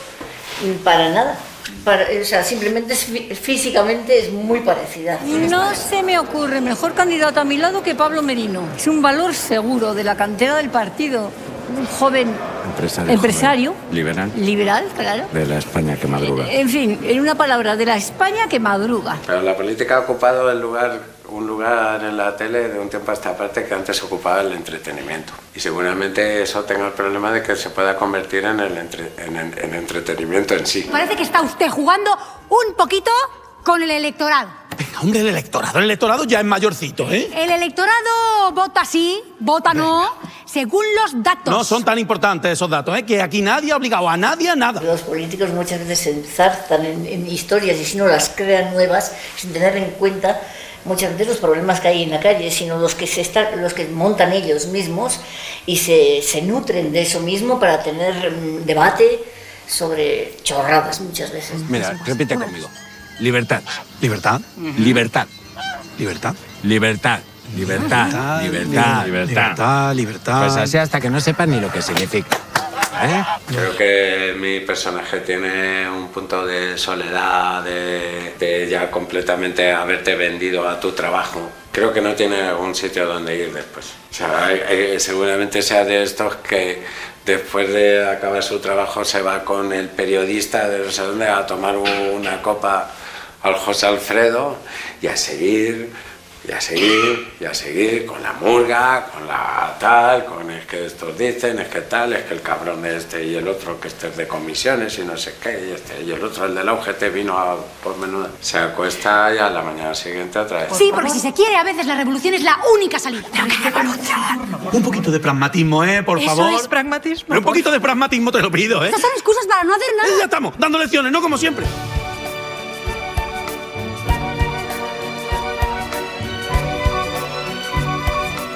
Speaker 23: para nada. O sea, simplemente físicamente es muy parecida.
Speaker 22: No se me ocurre mejor candidato a mi lado que Pablo Merino. Es un valor seguro de la cantera del partido. Un joven empresario
Speaker 24: liberal.
Speaker 22: Liberal, claro.
Speaker 24: De la España que madruga.
Speaker 22: En fin, en una palabra, de la España que madruga.
Speaker 24: Pero la política ha ocupado un lugar en la tele de un tiempo a esta parte que antes ocupaba el entretenimiento. Y seguramente eso tenga el problema de que se pueda convertir en entretenimiento en sí.
Speaker 22: Parece que está usted jugando un poquito con el electorado.
Speaker 25: Venga, hombre, el electorado ya es mayorcito, ¿eh?
Speaker 22: El electorado vota sí, vota no, según los datos.
Speaker 25: No son tan importantes esos datos, ¿eh? Que aquí nadie ha obligado a nadie a nada.
Speaker 23: Los políticos muchas veces se enzarzan en historias y si no las crean nuevas, sin tener en cuenta muchas veces los problemas que hay en la calle, sino los que montan ellos mismos y se nutren de eso mismo para tener debate sobre chorradas muchas veces.
Speaker 24: Mira, repite conmigo. Libertad.
Speaker 25: ¿Libertad?
Speaker 24: Libertad.
Speaker 25: ¿Libertad?
Speaker 24: Libertad. Libertad. Libertad.
Speaker 25: Libertad. Libertad.
Speaker 24: Pues así hasta que no sepas ni lo que significa. Creo que mi personaje tiene un punto de soledad, de ya completamente haberte vendido a tu trabajo. Creo que no tiene un sitio donde ir después. O sea, seguramente sea de estos que después de acabar su trabajo se va con el periodista de no sé dónde a tomar una copa al José Alfredo y a seguir con la murga, con la tal, con es que estos dicen, es que tal, es que el cabrón este y el otro que este es de comisiones y no sé qué, y el otro, el de la UGT, vino a por menuda. Se acuesta y a la mañana siguiente otra vez.
Speaker 22: Sí, porque si se quiere, a veces la revolución es la única salida.
Speaker 25: Un poquito de pragmatismo, por favor.
Speaker 21: ¿Eso es pragmatismo?
Speaker 25: Pero un poquito de pragmatismo te lo pido,
Speaker 22: Estas son excusas para no hacer nada.
Speaker 25: Ya estamos, dando lecciones, no como siempre.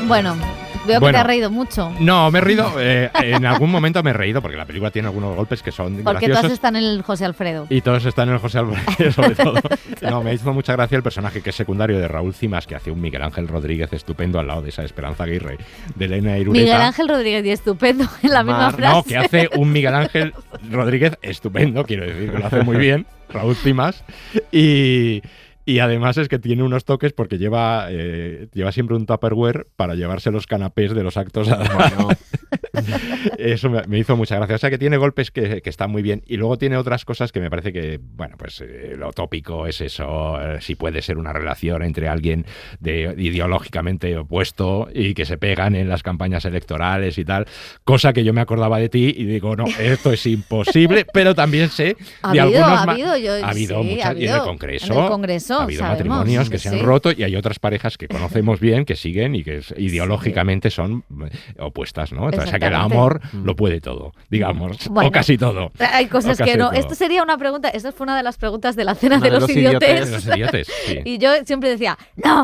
Speaker 3: Bueno, veo que te has reído mucho.
Speaker 10: No, me he reído. En algún momento me he reído porque la película tiene algunos golpes que son
Speaker 3: porque
Speaker 10: graciosos.
Speaker 3: todos están en el José Alfredo.
Speaker 10: Y todos están en el José Alfredo, sobre todo. No, me hizo mucha gracia el personaje que es secundario de Raúl Cimas, que hace un Miguel Ángel Rodríguez estupendo al lado de esa Esperanza Aguirre, de Elena Irureta.
Speaker 3: Miguel Ángel Rodríguez y estupendo en la misma frase.
Speaker 10: No, que hace un Miguel Ángel Rodríguez estupendo, quiero decir, que lo hace muy bien, Raúl Cimas. Y además es que tiene unos toques porque lleva siempre un Tupperware para llevarse los canapés de los actos. Bueno. Eso me hizo mucha gracia. O sea que tiene golpes que están muy bien. Y luego tiene otras cosas que me parece que, bueno, pues lo tópico es eso. Si puede ser una relación entre alguien ideológicamente opuesto y que se pegan en las campañas electorales y tal. Cosa que yo me acordaba de ti y digo, no, esto es imposible. Pero también sé de algunos... Ha habido muchas. Y en el Congreso. Ha habido matrimonios que se han roto y hay otras parejas que conocemos bien, que siguen y que ideológicamente son opuestas, ¿no? O sea, que el amor lo puede todo, digamos,
Speaker 3: bueno,
Speaker 10: o casi todo.
Speaker 3: Hay cosas que no.
Speaker 10: Todo.
Speaker 3: Esto sería una pregunta, esta fue una de las preguntas de la cena de los idiotes.
Speaker 10: De los idiotes, sí.
Speaker 3: Y yo siempre decía,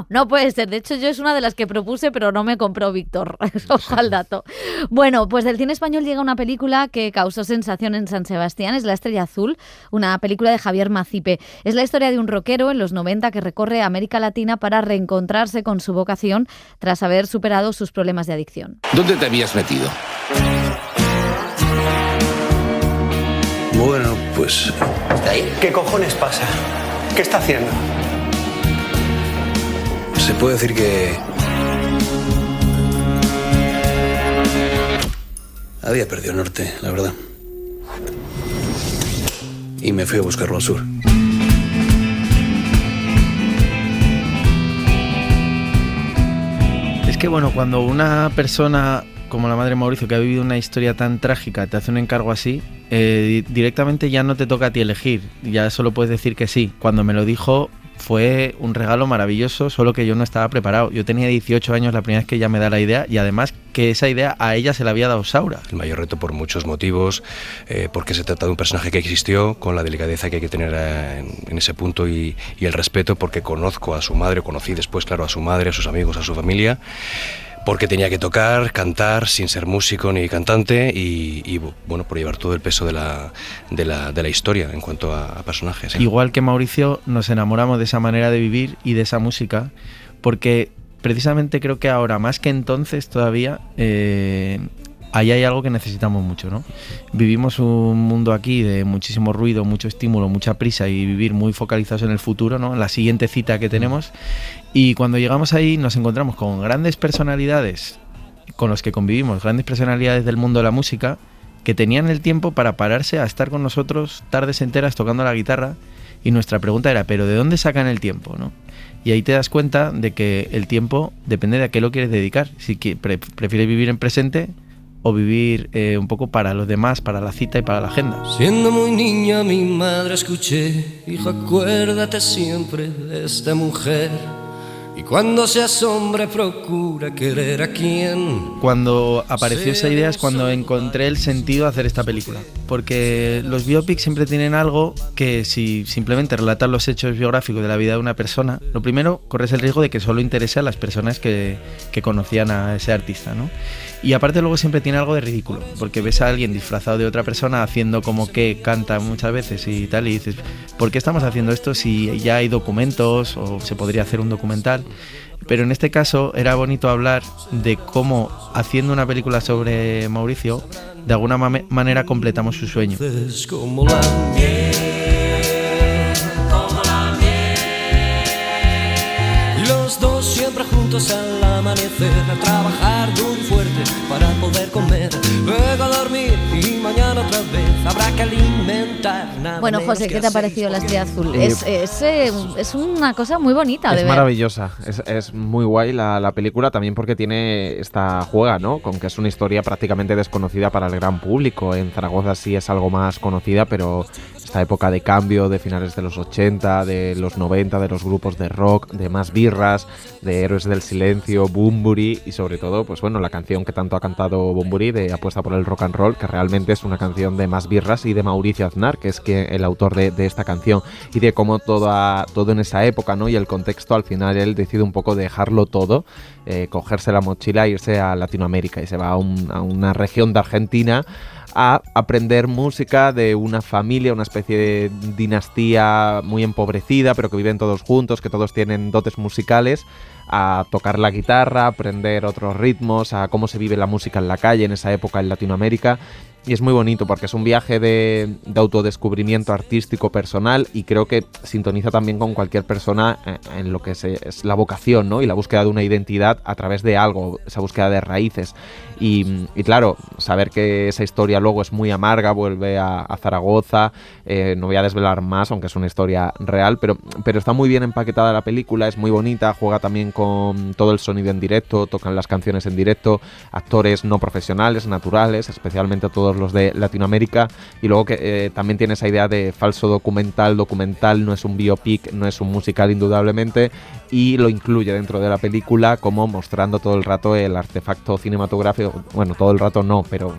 Speaker 3: no puede ser. De hecho, yo es una de las que propuse, pero no me compró Víctor. Ojo al dato. Bueno, pues del cine español llega una película que causó sensación en San Sebastián, es La Estrella Azul, una película de Javier Macipe. Es la historia de un rockero en los 90 que recorre América Latina para reencontrarse con su vocación tras haber superado sus problemas de adicción.
Speaker 1: ¿Dónde te habías metido?
Speaker 5: Bueno, pues...
Speaker 1: ¿Está ahí?
Speaker 5: ¿Qué cojones pasa? ¿Qué está haciendo? Se puede decir que... había perdido el norte, la verdad. Y me fui a buscarlo al sur.
Speaker 8: Es que bueno, cuando una persona como la madre de Mauricio, que ha vivido una historia tan trágica, te hace un encargo así, directamente ya no te toca a ti elegir, ya solo puedes decir que sí. Cuando me lo dijo fue un regalo maravilloso, solo que yo no estaba preparado. Yo tenía 18 años la primera vez que ella me da la idea, y además que esa idea a ella se la había dado Saura.
Speaker 5: El mayor reto por muchos motivos, porque se trata de un personaje que existió, con la delicadeza que hay que tener en ese punto y el respeto, porque conozco a su madre, conocí después, claro, a su madre, a sus amigos, a su familia, porque tenía que tocar, cantar, sin ser músico ni cantante, y bueno, por llevar todo el peso de la historia en cuanto a personajes. ¿Sí?
Speaker 8: Igual que Mauricio, nos enamoramos de esa manera de vivir y de esa música, porque precisamente creo que ahora, más que entonces todavía, ahí hay algo que necesitamos mucho, ¿no? Vivimos un mundo aquí de muchísimo ruido, mucho estímulo, mucha prisa, y vivir muy focalizados en el futuro, ¿no? En la siguiente cita que tenemos. Y cuando llegamos ahí nos encontramos con grandes personalidades con los que convivimos, grandes personalidades del mundo de la música, que tenían el tiempo para pararse a estar con nosotros tardes enteras tocando la guitarra, y nuestra pregunta era, ¿pero de dónde sacan el tiempo, no? Y ahí te das cuenta de que el tiempo depende de a qué lo quieres dedicar. Si prefieres vivir en presente o vivir un poco para los demás, para la cita y para la agenda.
Speaker 20: Siendo muy niña mi madre escuché, hijo, acuérdate siempre de esta mujer, y cuando seas hombre procura querer a quien.
Speaker 8: Cuando apareció esa idea es cuando encontré el sentido de hacer esta película, porque los biopics siempre tienen algo que, si simplemente relatas los hechos biográficos de la vida de una persona, lo primero, corres el riesgo de que solo interese a las personas que conocían a ese artista, ¿no? Y aparte luego siempre tiene algo de ridículo, porque ves a alguien disfrazado de otra persona haciendo como que canta muchas veces y tal, y dices, ¿por qué estamos haciendo esto si ya hay documentos o se podría hacer un documental? Pero en este caso era bonito hablar de cómo, haciendo una película sobre Mauricio, de alguna manera completamos su sueño.
Speaker 20: Como la miel, como la miel. Y los dos siempre juntos al amanecer, a trabajar duro y fuerte para poder comer, luego a dormir y mañana otra vez habrá que alimentar.
Speaker 3: Bueno, José, ¿qué te ha parecido La Estrella Azul? Es una cosa muy bonita de ver.
Speaker 4: Es maravillosa, es muy guay la película, también porque tiene esta juega, ¿no? Con que es una historia prácticamente desconocida para el gran público. En Zaragoza sí es algo más conocida, pero esta época de cambio de finales de los 80, de los 90, de los grupos de rock, de Más Birras, de Héroes del Silencio, Bunbury, y sobre todo, pues bueno, la canción que tanto ha cantado Bunbury, de Apuesta por el Rock and Roll, que realmente es una canción de Más Birras y de Mauricio Aznar, que es el autor de esta canción, y de cómo todo en esa época, ¿no? Y el contexto, al final él decide un poco dejarlo todo, cogerse la mochila e irse a Latinoamérica, y se va a una región de Argentina a aprender música de una familia, una especie de dinastía muy empobrecida, pero que viven todos juntos, que todos tienen dotes musicales, a tocar la guitarra, a aprender otros ritmos, a cómo se vive la música en la calle en esa época en Latinoamérica. Y es muy bonito porque es un viaje de autodescubrimiento artístico personal, y creo que sintoniza también con cualquier persona en lo que es la vocación, ¿no? Y la búsqueda de una identidad a través de algo, esa búsqueda de raíces. Y claro, saber que esa historia luego es muy amarga, vuelve a Zaragoza, no voy a desvelar más, aunque es una historia real, pero está muy bien empaquetada la película, es muy bonita, juega también con todo el sonido en directo, tocan las canciones en directo, actores no profesionales, naturales, especialmente todos los de Latinoamérica, y luego que también tiene esa idea de falso documental, no es un biopic, no es un musical indudablemente, y lo incluye dentro de la película como mostrando todo el rato el artefacto cinematográfico, bueno, todo el rato no, pero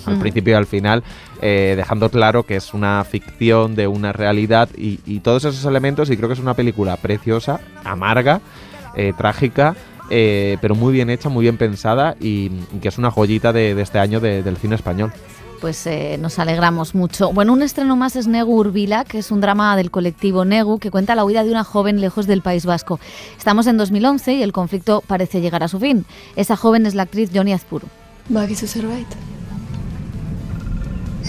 Speaker 4: al principio y al final, dejando claro que es una ficción de una realidad y todos esos elementos, y creo que es una película preciosa, amarga, trágica, pero muy bien hecha, muy bien pensada, y que es una joyita de este año del cine español.
Speaker 3: Pues nos alegramos mucho. Bueno, un estreno más es Negu Urbila, que es un drama del colectivo Negu que cuenta la huida de una joven lejos del País Vasco. Estamos en 2011 y el conflicto parece llegar a su fin. Esa joven es la actriz Joni Azpuru.
Speaker 1: Bakizu zerbait?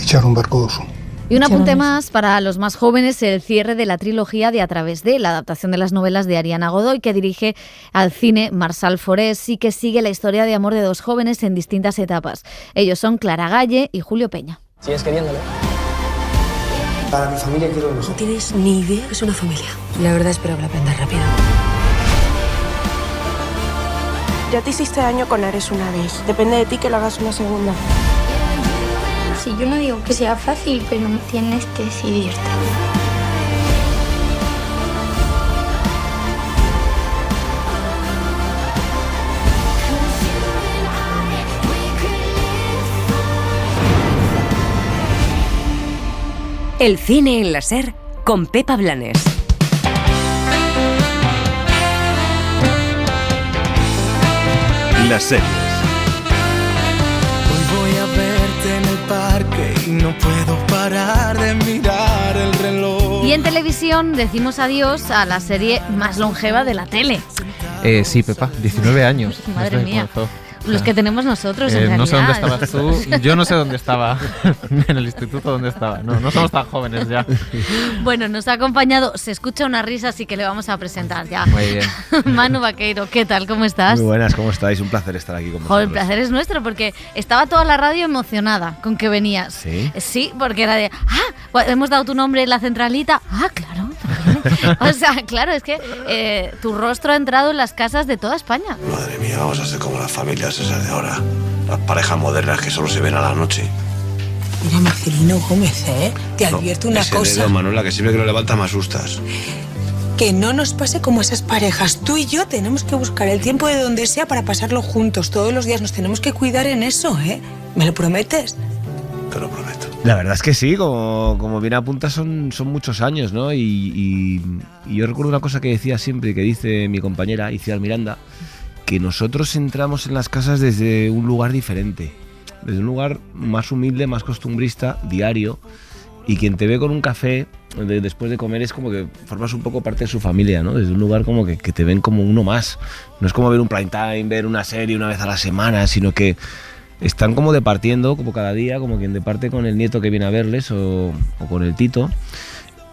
Speaker 9: Echar un barco doso.
Speaker 3: Y un apunte más para los más jóvenes, el cierre de la trilogía de A través de, la adaptación de las novelas de Ariana Godoy, que dirige al cine Marçal Forés y que sigue la historia de amor de dos jóvenes en distintas etapas. Ellos son Clara Galle y Julio Peña.
Speaker 1: ¿Sigues queriéndolo? Para mi familia quiero lo mejor.
Speaker 21: No tienes ni idea que es una familia. La verdad espero que lo aprendas rápido.
Speaker 11: Ya te hiciste daño con Ares una vez. Depende de ti que lo hagas una segunda.
Speaker 21: Sí, yo no digo que sea fácil, pero tienes que decidirte.
Speaker 2: El cine en la SER con Pepa Blanes.
Speaker 16: Las series.
Speaker 20: Y no puedo parar de mirar el reloj.
Speaker 3: Y en televisión decimos adiós a la serie más longeva de la tele.
Speaker 4: Sí, Pepa, 19 años.
Speaker 3: Madre mía. Los que tenemos nosotros, en realidad.
Speaker 4: No sé dónde estabas tú. Yo no sé dónde estaba. En el instituto, ¿dónde estaba? No somos tan jóvenes ya.
Speaker 3: Bueno, nos ha acompañado, se escucha una risa, así que le vamos a presentar ya.
Speaker 4: Muy bien.
Speaker 3: Manu Vaqueiro, ¿qué tal? ¿Cómo estás?
Speaker 12: Muy buenas, ¿cómo estáis? Un placer estar aquí con vosotros.
Speaker 3: El placer es nuestro, porque estaba toda la radio emocionada con que venías.
Speaker 12: ¿Sí?
Speaker 3: Sí, porque era de, hemos dado tu nombre en la centralita. Claro. O sea, claro, es que tu rostro ha entrado en las casas de toda España.
Speaker 17: Madre mía, vamos a ser como las familias esas de ahora. Las parejas modernas que solo se ven a la noche.
Speaker 21: Mira, Marcelino Gómez, te advierto una cosa.
Speaker 17: Ese dedo, Manuela, que siempre que lo levanta me asustas.
Speaker 21: Que no nos pase como esas parejas. Tú y yo tenemos que buscar el tiempo de donde sea para pasarlo juntos. Todos los días nos tenemos que cuidar en eso, ¿eh? ¿Me lo prometes?
Speaker 17: Te lo prometo.
Speaker 12: La verdad es que sí, como bien apunta, son muchos años, ¿no? Y yo recuerdo una cosa que decía siempre, que dice mi compañera Iciar Miranda, que nosotros entramos en las casas desde un lugar diferente, desde un lugar más humilde, más costumbrista, diario, y quien te ve con un café después de comer es como que formas un poco parte de su familia, ¿no? Desde un lugar como que te ven como uno más. No es como ver un prime time, ver una serie una vez a la semana, sino que están como departiendo, como cada día, como quien departe con el nieto que viene a verles o con el tito.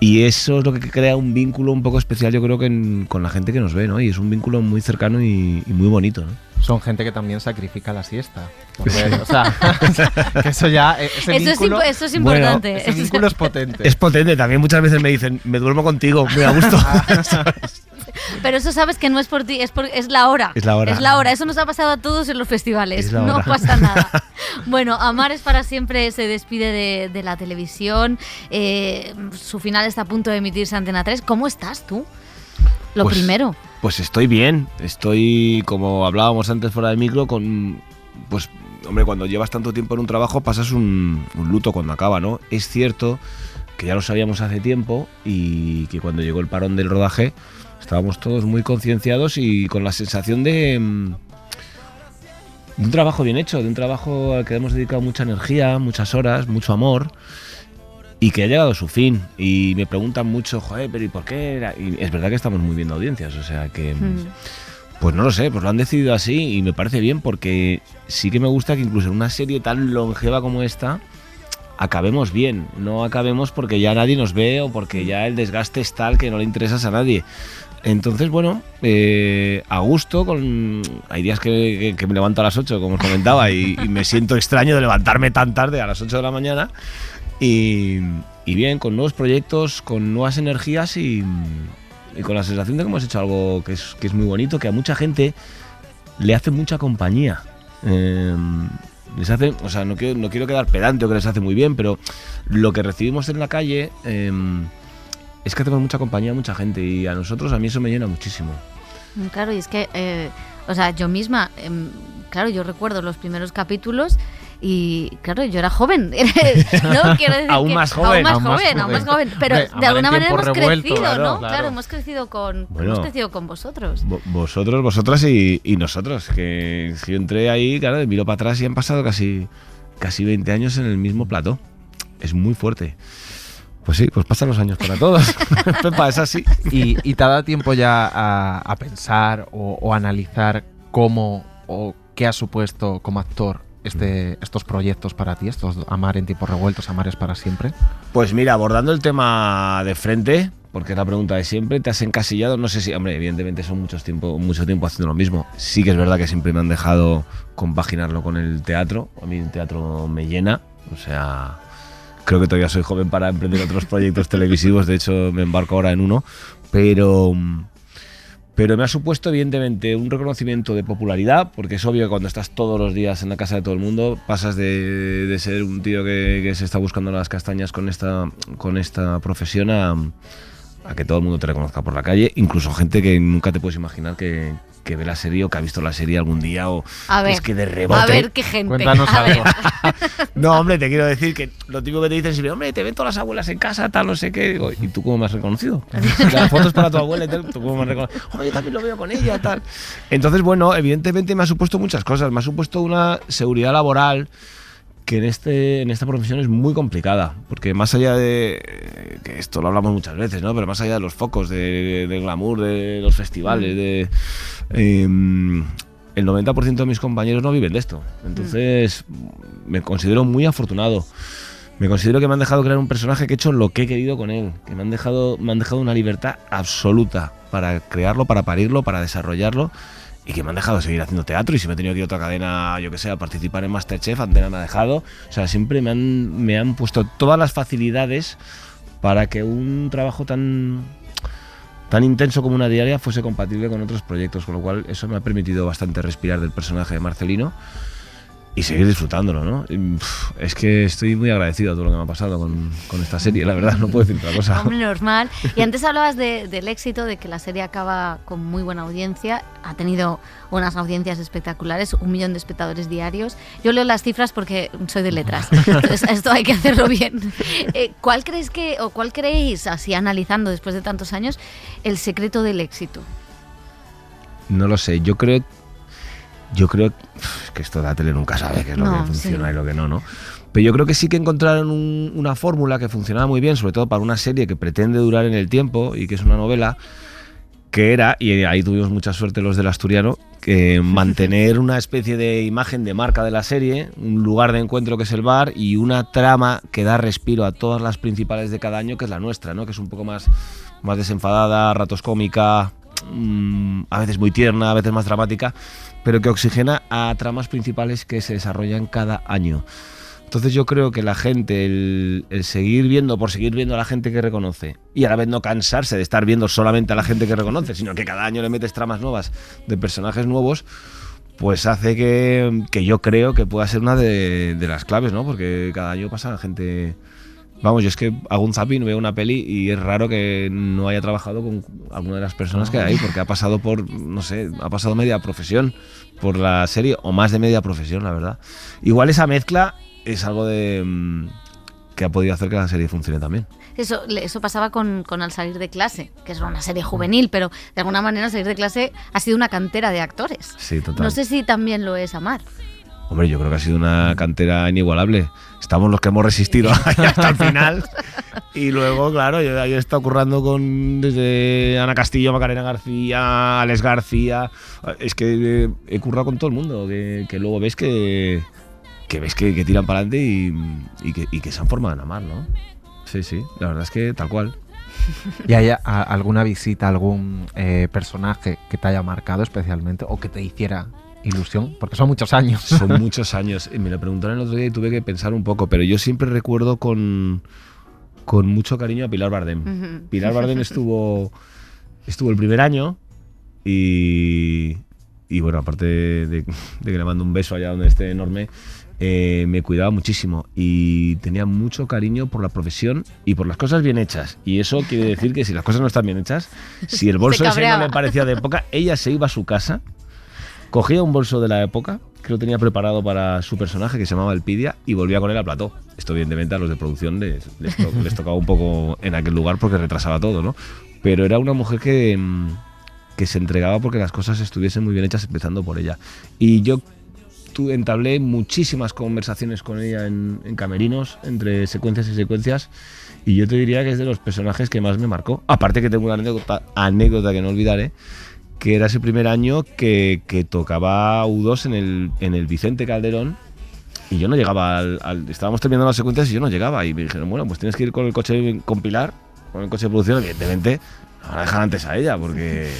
Speaker 12: Y eso es lo que crea un vínculo un poco especial, yo creo, que con la gente que nos ve, ¿no? Y es un vínculo muy cercano y muy bonito, ¿no?
Speaker 4: Son gente que también sacrifica la siesta. O sea, que eso ya...
Speaker 3: Eso es importante.
Speaker 4: Bueno, ese vínculo es potente.
Speaker 12: Es potente. También muchas veces me dicen, me duermo contigo, me da gusto.
Speaker 3: Pero eso sabes que no es por ti, es la hora.
Speaker 12: Es la hora.
Speaker 3: Es la hora. Eso nos ha pasado a todos en los festivales. No pasa nada. Bueno, Amar es para siempre se despide de la televisión. Su final está a punto de emitirse Antena 3. ¿Cómo estás tú? Lo primero.
Speaker 12: Pues estoy bien. Estoy, como hablábamos antes fuera del micro, pues, hombre, cuando llevas tanto tiempo en un trabajo pasas un luto cuando acaba, ¿no? Es cierto que ya lo sabíamos hace tiempo y que cuando llegó el parón del rodaje estábamos todos muy concienciados y con la sensación de un trabajo bien hecho, de un trabajo al que hemos dedicado mucha energía, muchas horas, mucho amor y que ha llegado a su fin. Y me preguntan mucho, joder, pero ¿y por qué? Y es verdad que estamos muy viendo audiencias, o sea que... Pues no lo sé, pues lo han decidido así y me parece bien porque sí que me gusta que incluso en una serie tan longeva como esta acabemos bien, no acabemos porque ya nadie nos ve o porque ya el desgaste es tal que no le interesas a nadie. Entonces, bueno, a gusto, hay días que me levanto a las 8, como os comentaba, y me siento extraño de levantarme tan tarde a las 8 de la mañana y bien, con nuevos proyectos, con nuevas energías y con la sensación de que hemos hecho algo que es muy bonito, que a mucha gente le hace mucha compañía. Les hace, o sea, no quiero quedar pedante o que les hace muy bien, pero lo que recibimos en la calle es que hacemos mucha compañía a mucha gente y a mí eso me llena muchísimo.
Speaker 3: Claro, y es que, o sea, yo misma, claro, yo recuerdo los primeros capítulos y, claro, yo era joven, ¿no? Quiero decir
Speaker 12: aún más joven,
Speaker 3: pero de alguna manera hemos crecido,
Speaker 12: claro,
Speaker 3: ¿no? Claro, hemos crecido con vosotros.
Speaker 12: Vosotros, vosotras y nosotros, que yo entré ahí, claro, miro para atrás y han pasado casi 20 años en el mismo plató. Es muy fuerte. Pues sí, pues pasan los años para todos. Pepa, es así.
Speaker 4: ¿Y te ha dado tiempo ya a pensar o analizar cómo o qué ha supuesto como actor estos proyectos para ti, estos Amar en tiempos revueltos, Amar es para siempre?
Speaker 12: Pues mira, abordando el tema de frente, porque es la pregunta de siempre, ¿te has encasillado? No sé si, hombre, evidentemente son mucho tiempo haciendo lo mismo. Sí que es verdad que siempre me han dejado compaginarlo con el teatro. A mí el teatro me llena, o sea, creo que todavía soy joven para emprender otros proyectos televisivos, de hecho me embarco ahora en uno, pero me ha supuesto evidentemente un reconocimiento de popularidad, porque es obvio que cuando estás todos los días en la casa de todo el mundo pasas de ser un tío que se está buscando las castañas con esta profesión a que todo el mundo te reconozca por la calle, incluso gente que nunca te puedes imaginar que ve la serie o que ha visto la serie algún día o
Speaker 3: a ver,
Speaker 12: es que de rebote.
Speaker 3: A ver qué gente.
Speaker 4: Cuéntanos algo.
Speaker 12: No, hombre, te quiero decir que lo típico que te dicen siempre, hombre, te ven todas las abuelas en casa, tal, no sé qué. Digo, ¿y tú cómo me has reconocido? Las fotos para tu abuela y tal, ¿tú cómo me has reconocido? Oye, yo también lo veo con ella, tal. Entonces, bueno, evidentemente me ha supuesto muchas cosas. Me ha supuesto una seguridad laboral que en esta profesión es muy complicada, porque más allá de, que esto lo hablamos muchas veces, ¿no? Pero más allá de los focos, del glamour, de los festivales, el 90% de mis compañeros no viven de esto. Entonces, me considero muy afortunado. Me considero que me han dejado crear un personaje que he hecho lo que he querido con él, que me han dejado una libertad absoluta para crearlo, para parirlo, para desarrollarlo. Y que me han dejado seguir haciendo teatro, y si me he tenido que ir a otra cadena, yo que sé, a participar en Masterchef, Antena me ha dejado. O sea, siempre me han puesto todas las facilidades para que un trabajo tan intenso como una diaria fuese compatible con otros proyectos, con lo cual eso me ha permitido bastante respirar del personaje de Marcelino y seguir disfrutándolo, ¿no? Es que estoy muy agradecido a todo lo que me ha pasado con esta serie, la verdad, no puedo decir otra cosa.
Speaker 3: Hombre, normal. Y antes hablabas del éxito, de que la serie acaba con muy buena audiencia, ha tenido unas audiencias espectaculares, 1 millón de espectadores diarios. Yo leo las cifras porque soy de letras, entonces esto hay que hacerlo bien. ¿Cuál creéis, así analizando después de tantos años, el secreto del éxito?
Speaker 12: No lo sé, yo creo que esto de la tele nunca sabe qué es lo que funciona y lo que no. Pero yo creo que sí que encontraron una fórmula que funcionaba muy bien, sobre todo para una serie que pretende durar en el tiempo y que es una novela, que era, y ahí tuvimos mucha suerte los del Asturiano, que mantener una especie de imagen de marca de la serie, un lugar de encuentro que es el bar y una trama que da respiro a todas las principales de cada año, que es la nuestra, ¿no? Que es un poco más desenfadada, a ratos cómica, a veces muy tierna, a veces más dramática, pero que oxigena a tramas principales que se desarrollan cada año. Entonces yo creo que la gente, el seguir viendo por seguir viendo a la gente que reconoce y a la vez no cansarse de estar viendo solamente a la gente que reconoce, sino que cada año le metes tramas nuevas de personajes nuevos, pues hace que yo creo que pueda ser una de las claves, ¿no? Porque cada año pasa gente... Vamos, yo es que hago un zapping, veo una peli y es raro que no haya trabajado con alguna de las personas que hay, porque ha pasado por, no sé, ha pasado media profesión por la serie, o más de media profesión, la verdad. Igual esa mezcla es algo que ha podido hacer que la serie funcione también.
Speaker 3: Eso pasaba con Al salir de clase, que es una serie juvenil, pero de alguna manera Al salir de clase ha sido una cantera de actores.
Speaker 12: Sí, total.
Speaker 3: No sé si también lo es Amar.
Speaker 12: Hombre, yo creo que ha sido una cantera inigualable. Estamos los que hemos resistido hasta el final. Y luego, claro, yo he estado currando desde Ana Castillo, Macarena García, Alex García. Es que he currado con todo el mundo, que luego ves que tiran para adelante y que se han formado en Amar, ¿no? Sí, la verdad es que tal cual.
Speaker 4: ¿Y hay alguna visita, algún personaje que te haya marcado especialmente o que te hiciera ilusión? Porque son muchos años.
Speaker 12: Son muchos años. Me lo preguntaron el otro día y tuve que pensar un poco, pero yo siempre recuerdo con mucho cariño a Pilar Bardem. Uh-huh. Pilar Bardem estuvo el primer año y bueno, aparte de que le mando un beso allá donde esté enorme, me cuidaba muchísimo y tenía mucho cariño por la profesión y por las cosas bien hechas. Y eso quiere decir que si las cosas no están bien hechas, si el bolso ese no le parecía de época, ella se iba a su casa, cogía un bolso de la época que lo tenía preparado para su personaje, que se llamaba Elpidia, y volvía con él a plató. Esto evidentemente a los de producción les tocaba un poco en aquel lugar porque retrasaba todo, ¿no? Pero era una mujer que se entregaba porque las cosas estuviesen muy bien hechas, empezando por ella. Y yo entablé muchísimas conversaciones con ella en camerinos, entre secuencias y secuencias, y yo te diría que es de los personajes que más me marcó. Aparte que tengo una anécdota que no olvidaré, que era ese primer año que tocaba U2 en el Vicente Calderón, y yo no llegaba estábamos terminando las secuencias y yo no llegaba, y me dijeron, bueno, pues tienes que ir con el coche, con Pilar, con el coche de producción, evidentemente no van a dejar antes a ella, porque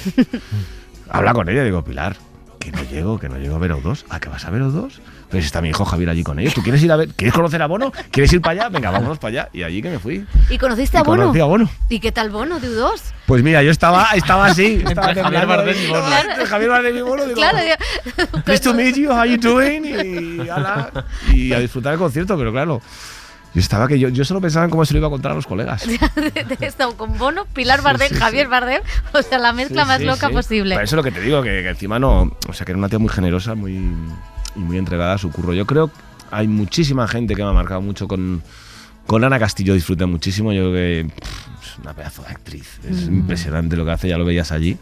Speaker 12: habla con ella, digo, Pilar, que no llego a ver a U2. ¿A qué vas a ver a U2? Pero si está mi hijo Javier allí con ellos. ¿Tú quieres ir a ver? ¿Quieres conocer a Bono? ¿Quieres ir para allá? Venga, vámonos para allá. Y allí que me fui.
Speaker 3: ¿Y conociste a Bono?
Speaker 12: Conocí a Bono.
Speaker 3: ¿Y qué tal Bono de U2?
Speaker 12: Pues mira, yo estaba así. Estaba
Speaker 8: Javier Bardem y Bono.
Speaker 12: Javier Bardem y Bono. Digo,
Speaker 3: claro,
Speaker 12: nice to meet you, how you doing? Y a disfrutar el concierto, pero claro. Yo estaba que yo solo pensaba en cómo se lo iba a contar a los colegas.
Speaker 3: He estado con Bono, Pilar Bardem, sí. Javier Bardem, o sea, la mezcla más loca posible.
Speaker 12: Pero eso es lo que te digo, que encima no, o sea, que era una tía muy generosa, muy entregada a su curro. Yo creo que hay muchísima gente que me ha marcado mucho con Ana Castillo, disfruté muchísimo. Yo creo que es una pedazo de actriz, es impresionante lo que hace, ya lo veías allí.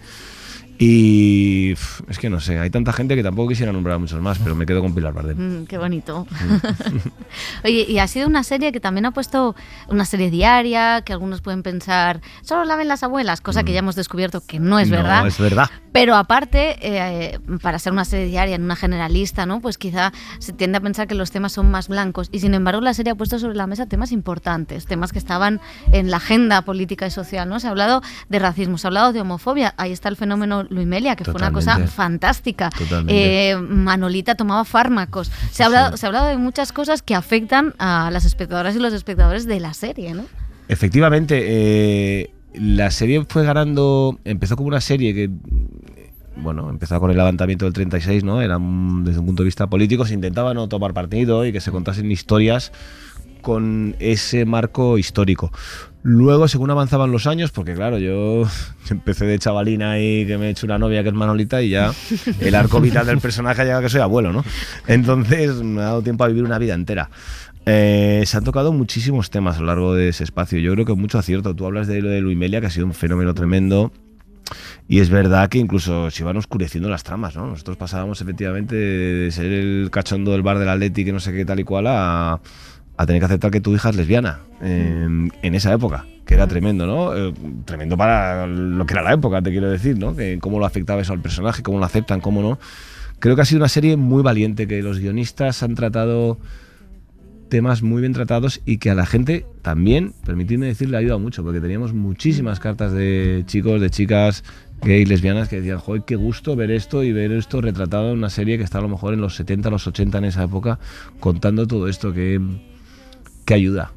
Speaker 12: Y es que no sé, hay tanta gente que tampoco quisiera nombrar a muchos más, pero me quedo con Pilar Bardem.
Speaker 3: Qué bonito. Oye, y ha sido una serie que también ha puesto una serie diaria, que algunos pueden pensar, solo la ven las abuelas, cosa que ya hemos descubierto que no es verdad.
Speaker 12: No, es verdad.
Speaker 3: Pero aparte, para ser una serie diaria, en una generalista, ¿no? Pues quizá se tiende a pensar que los temas son más blancos. Y sin embargo, la serie ha puesto sobre la mesa temas importantes, temas que estaban en la agenda política y social, ¿no? Se ha hablado de racismo, se ha hablado de homofobia. Ahí está el fenómeno Luimelia, que
Speaker 12: Totalmente.
Speaker 3: fue una cosa fantástica.
Speaker 12: Totalmente.
Speaker 3: Manolita tomaba fármacos. Se ha hablado de muchas cosas que afectan a las espectadoras y los espectadores de la serie, ¿no?
Speaker 12: Efectivamente, la serie fue ganando, empezó como una serie que, bueno, empezó con el levantamiento del 36, ¿no? Era desde un punto de vista político, se intentaba no tomar partido y que se contasen historias con ese marco histórico. Luego, según avanzaban los años, porque claro, yo empecé de chavalina y que me he hecho una novia que es Manolita y ya el arco vital del personaje ha llegado a que soy abuelo, ¿no? Entonces me ha dado tiempo a vivir una vida entera. Se han tocado muchísimos temas a lo largo de ese espacio. Yo creo que mucho acierto. Tú hablas de lo de Luimelia, que ha sido un fenómeno tremendo. Y es verdad que incluso se iban oscureciendo las tramas, ¿no? Nosotros pasábamos efectivamente de ser el cachondo del bar del Atleti, que no sé qué tal y cual, a tener que aceptar que tu hija es lesbiana en esa época, que era tremendo, ¿no? Tremendo para lo que era la época, te quiero decir, ¿no? Que cómo lo afectaba eso al personaje, cómo lo aceptan, cómo no. Creo que ha sido una serie muy valiente, que los guionistas han tratado temas muy bien tratados y que a la gente también, permitidme decir, le ha ayudado mucho, porque teníamos muchísimas cartas de chicos, de chicas gays, lesbianas, que decían, joder, qué gusto ver esto y ver esto retratado en una serie que está a lo mejor en los 70, los 80 en esa época, contando todo esto que ayuda.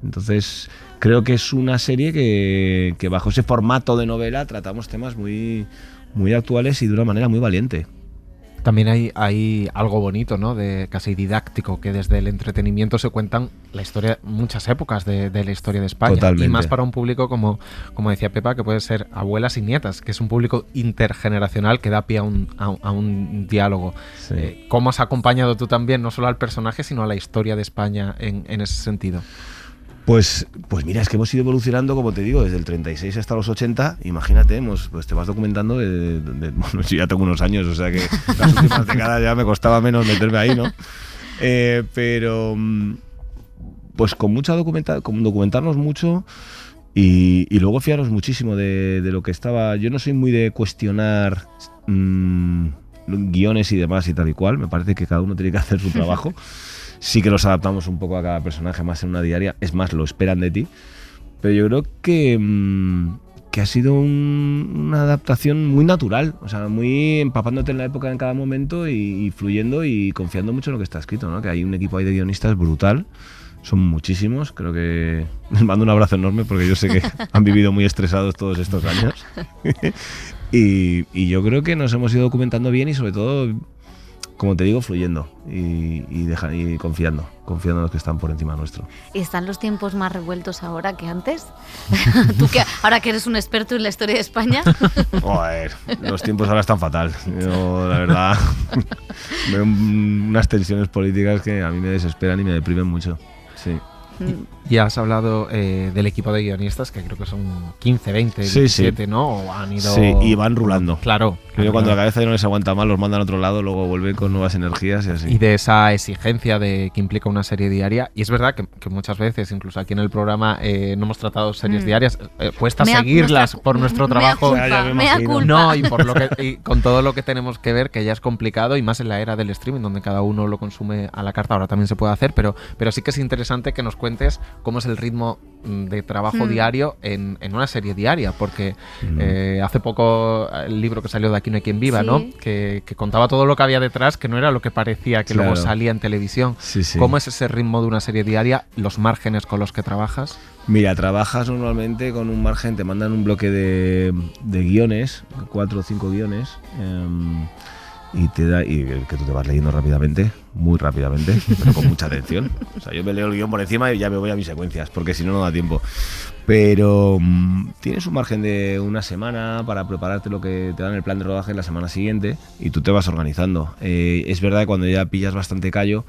Speaker 12: Entonces creo que es una serie que bajo ese formato de novela tratamos temas muy, muy actuales y de una manera muy valiente.
Speaker 4: También hay algo bonito, ¿no? De casi didáctico, que desde el entretenimiento se cuentan la historia, muchas épocas de la historia de España.
Speaker 12: Totalmente.
Speaker 4: Y más para un público como decía Pepa, que puede ser abuelas y nietas, que es un público intergeneracional que da pie a un diálogo.
Speaker 12: Sí.
Speaker 4: ¿Cómo has acompañado tú también, no solo al personaje, sino a la historia de España en ese sentido?
Speaker 12: Pues mira, es que hemos ido evolucionando, como te digo, desde el 36 hasta los 80. Imagínate, pues te vas documentando bueno, yo ya tengo unos años, o sea que las últimas décadas ya me costaba menos meterme ahí, ¿no? Pero pues con mucha documentarnos mucho y luego fiaros muchísimo de lo que estaba. Yo no soy muy de cuestionar guiones y demás y tal y cual. Me parece que cada uno tiene que hacer su trabajo. Sí que los adaptamos un poco a cada personaje más en una diaria, es más, lo esperan de ti, pero yo creo que ha sido una adaptación muy natural, o sea, muy empapándote en la época en cada momento y fluyendo y confiando mucho en lo que está escrito, ¿no? Que hay un equipo ahí de guionistas brutal, son muchísimos, creo que les mando un abrazo enorme porque yo sé que han vivido muy estresados todos estos años y yo creo que nos hemos ido documentando bien y sobre todo como te digo, fluyendo y confiando en los que están por encima nuestro.
Speaker 3: ¿Y están los tiempos más revueltos ahora que antes? Tú ahora que eres un experto en la historia de España.
Speaker 12: Joder, los tiempos ahora están fatal. Yo, la verdad, veo unas tensiones políticas que a mí me desesperan y me deprimen mucho. Sí.
Speaker 4: Y has hablado del equipo de guionistas, que creo que son 15, 20, 17, sí. ¿no? O han ido...
Speaker 12: Sí, y van rulando.
Speaker 4: Claro.
Speaker 12: Yo cuando la cabeza ya no les aguanta mal, los mandan a otro lado, luego vuelven con nuevas energías y así.
Speaker 4: Y de esa exigencia que implica una serie diaria. Y es verdad que muchas veces, incluso aquí en el programa, no hemos tratado series diarias. Cuesta seguirlas por nuestro trabajo.
Speaker 3: Mea culpa.
Speaker 4: No, y con todo lo que tenemos que ver, que ya es complicado, y más en la era del streaming, donde cada uno lo consume a la carta. Ahora también se puede hacer, pero sí que es interesante que nos cuentes cómo es el ritmo de trabajo diario en una serie diaria, porque hace poco el libro que salió de Aquí no hay quien viva, ¿no? Que contaba todo lo que había detrás, que no era lo que parecía que luego salía en televisión. ¿Cómo es ese ritmo de una serie diaria, los márgenes con los que trabajas?
Speaker 12: Mira, trabajas normalmente con un margen, te mandan un bloque de guiones, 4 o 5 guiones, y que tú te vas leyendo rápidamente, muy rápidamente, pero con mucha atención. O sea, yo me leo el guión por encima y ya me voy a mis secuencias, porque si no, no da tiempo. Pero tienes un margen de una semana para prepararte lo que te dan el plan de rodaje la semana siguiente y tú te vas organizando. Es verdad que cuando ya pillas bastante callo,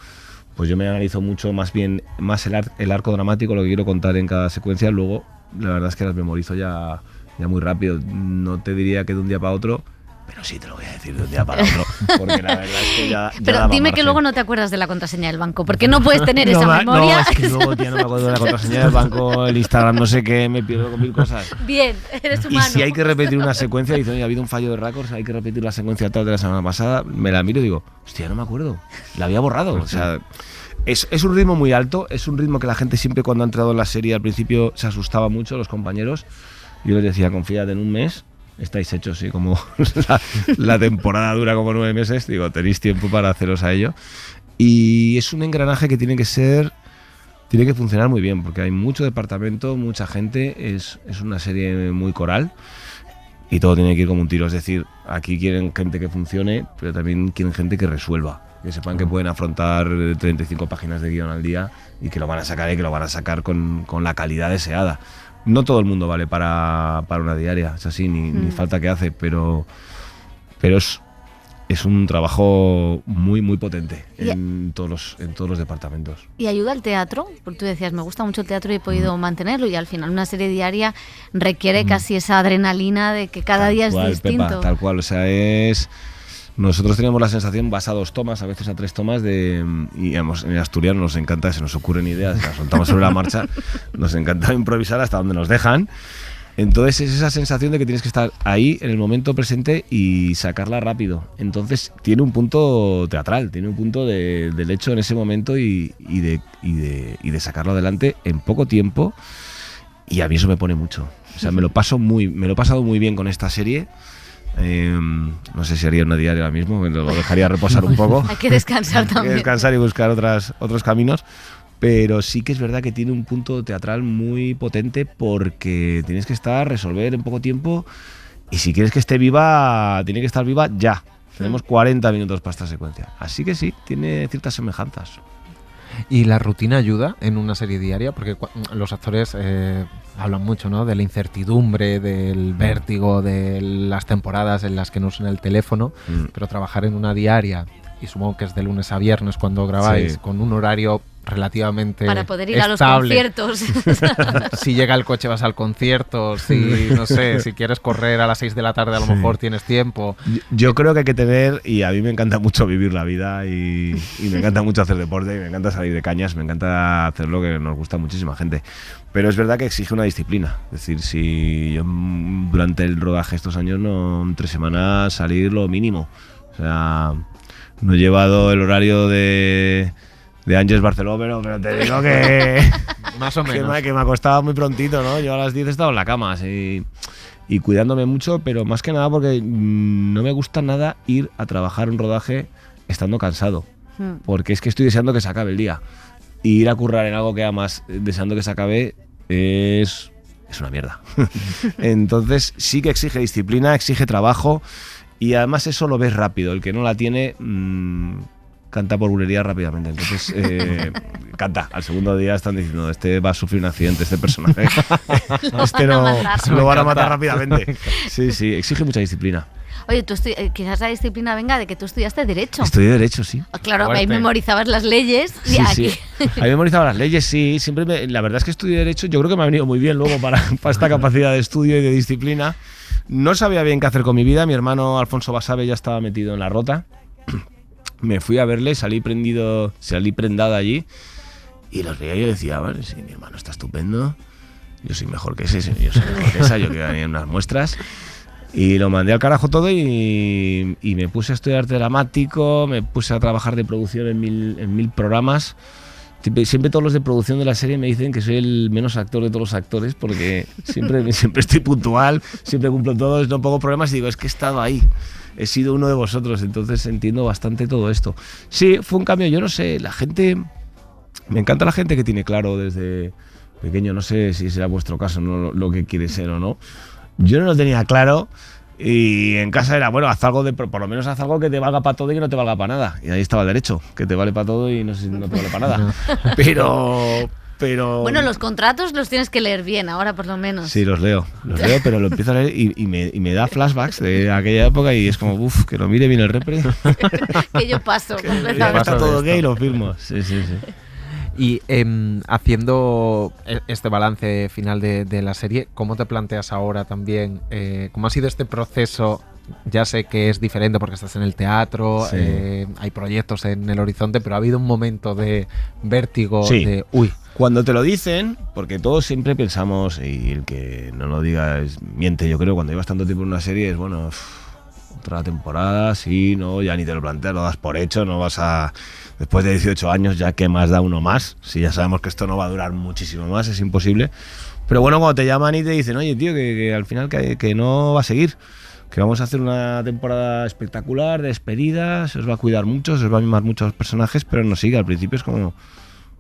Speaker 12: pues yo me analizo mucho más el arco dramático, lo que quiero contar en cada secuencia. Luego, la verdad es que las memorizo ya muy rápido. No te diría que de un día para otro, pero sí te lo voy a decir de un día para otro, porque la verdad es que ya
Speaker 3: pero dime que luego no te acuerdas de la contraseña del banco, porque no puedes tener esa memoria.
Speaker 12: No, es que luego ya no me acuerdo de la contraseña del banco, el Instagram, no sé qué, me pierdo con 1000 cosas.
Speaker 3: Bien, eres humano.
Speaker 12: Y si hay que repetir una secuencia, dicen, oye, ha habido un fallo de records, hay que repetir la secuencia tal de la semana pasada, me la miro y digo, hostia, no me acuerdo, la había borrado. O sea, es un ritmo muy alto, es un ritmo que la gente siempre cuando ha entrado en la serie al principio se asustaba mucho, los compañeros. Yo les decía, confíate, en un mes estáis hechos, sí, como la temporada dura como 9 meses, digo, tenéis tiempo para haceros a ello. Y es un engranaje que tiene que funcionar muy bien, porque hay mucho departamento, mucha gente, es una serie muy coral y todo tiene que ir como un tiro. Es decir, aquí quieren gente que funcione, pero también quieren gente que resuelva, que sepan que pueden afrontar 35 páginas de guión al día y que lo van a sacar y que lo van a sacar con la calidad deseada. No todo el mundo vale para una diaria, es así, ni falta que hace, pero es un trabajo muy muy potente en todos los departamentos.
Speaker 3: ¿Y ayuda al teatro? Porque tú decías, me gusta mucho el teatro y he podido mantenerlo, y al final una serie diaria requiere casi esa adrenalina de que cada día es distinto.
Speaker 12: Pepa, tal cual, o sea, nosotros teníamos la sensación, vas a 2 tomas, a veces a 3 tomas, y además, en asturiano nos encanta, se nos ocurren ideas, las soltamos sobre la marcha, nos encanta improvisar hasta donde nos dejan. Entonces es esa sensación de que tienes que estar ahí en el momento presente y sacarla rápido. Entonces tiene un punto teatral, tiene un punto del hecho en ese momento y de sacarlo adelante en poco tiempo, y a mí eso me pone mucho. O sea, me lo he pasado muy bien con esta serie. No sé si haría una diaria ahora mismo, lo dejaría reposar un poco.
Speaker 3: Hay que descansar también.
Speaker 12: Hay que descansar y buscar otros caminos. Pero sí que es verdad que tiene un punto teatral muy potente, porque tienes que resolver en poco tiempo, y si quieres que esté viva, tiene que estar viva ya. Tenemos 40 minutos para esta secuencia. Así que sí, tiene ciertas semejanzas.
Speaker 4: ¿Y la rutina ayuda en una serie diaria? Porque los actores hablan mucho, ¿no?, de la incertidumbre, del vértigo, de las temporadas en las que no usan el teléfono, pero trabajar en una diaria, y supongo que es de lunes a viernes cuando grabáis, con un horario relativamente
Speaker 3: para poder ir
Speaker 4: estable.
Speaker 3: A los conciertos.
Speaker 4: Si llega el coche vas al concierto, si quieres correr a las 6 de la tarde a lo mejor tienes tiempo.
Speaker 12: Yo creo que hay que tener, y a mí me encanta mucho vivir la vida y me encanta mucho hacer deporte, y me encanta salir de cañas, me encanta hacer lo que nos gusta a muchísima gente, pero es verdad que exige una disciplina. Es decir, si yo durante el rodaje estos años entre semanas salir lo mínimo, o sea, no he llevado el horario de Ángeles Barceló, pero te digo que
Speaker 4: más o menos
Speaker 12: que me acostaba muy prontito, ¿no? Yo a las 10 estaba en la cama, así, y cuidándome mucho, pero más que nada porque no me gusta nada ir a trabajar un rodaje estando cansado, porque es que estoy deseando que se acabe el día, y ir a currar en algo que amas deseando que se acabe es una mierda. Entonces sí que exige disciplina, exige trabajo, Y además eso lo ves rápido, el que no la tiene canta por bulería rápidamente. Entonces, canta. Al segundo día están diciendo, este va a sufrir un accidente, este personaje. Este no, lo van a matar rápidamente. Sí, sí, exige mucha disciplina.
Speaker 3: Oye, tú quizás la disciplina venga de que tú estudiaste Derecho.
Speaker 12: Estudié Derecho, sí.
Speaker 3: Claro, ahí memorizabas las leyes. Y
Speaker 12: sí,
Speaker 3: aquí...
Speaker 12: sí. Ahí memorizaba las leyes, sí. Siempre la verdad es que estudié Derecho. Yo creo que me ha venido muy bien luego para esta capacidad de estudio y de disciplina. No sabía bien qué hacer con mi vida. Mi hermano Alfonso Basabe ya estaba metido en la Rota. Me fui a verle, salí prendado allí. Y los veía y yo decía, vale, sí, mi hermano está estupendo. Yo soy mejor que ese, yo soy mejor que esa. Yo quedé en unas muestras. Y lo mandé al carajo todo y me puse a estudiar arte dramático, me puse a trabajar de producción en mil programas. Siempre todos los de producción de la serie me dicen que soy el menos actor de todos los actores porque siempre estoy puntual, siempre cumplo todos, no pongo problemas y digo, es que he estado ahí, he sido uno de vosotros, entonces entiendo bastante todo esto. Sí, fue un cambio, yo no sé, la gente, me encanta la gente que tiene claro desde pequeño, no sé si será vuestro caso, ¿no? Lo que quiere ser o no. Yo no lo tenía claro y en casa era, bueno, haz algo por lo menos haz algo que te valga para todo y que no te valga para nada. Y ahí estaba el Derecho, que te vale para todo y no te vale para nada. Pero...
Speaker 3: Bueno, los contratos los tienes que leer bien ahora por lo menos.
Speaker 12: Sí, los leo, pero lo empiezo a leer y me da flashbacks de aquella época y es como, uff, que lo mire bien el repre.
Speaker 3: Que yo paso completamente.
Speaker 12: Ya está todo gay y lo firmo. Sí, sí, sí.
Speaker 4: Y haciendo este balance final de la serie, ¿cómo te planteas ahora también? ¿Cómo ha sido este proceso? Ya sé que es diferente porque estás en el teatro, sí. Hay proyectos en el horizonte, pero ha habido un momento de vértigo,
Speaker 12: sí.
Speaker 4: De uy.
Speaker 12: Cuando te lo dicen, porque todos siempre pensamos, y el que no lo diga miente, yo creo, cuando llevas tanto tiempo en una serie es, bueno, otra temporada, sí, no, ya ni te lo planteas, lo das por hecho, no vas a... Después de 18 años, ya que más da uno más, si ya sabemos que esto no va a durar muchísimo más, es imposible. Pero bueno, cuando te llaman y te dicen, oye, tío, que al final que no va a seguir, que vamos a hacer una temporada espectacular, de despedida, se os va a cuidar mucho, se os va a mimar muchos personajes, pero no sigue. Al principio es como,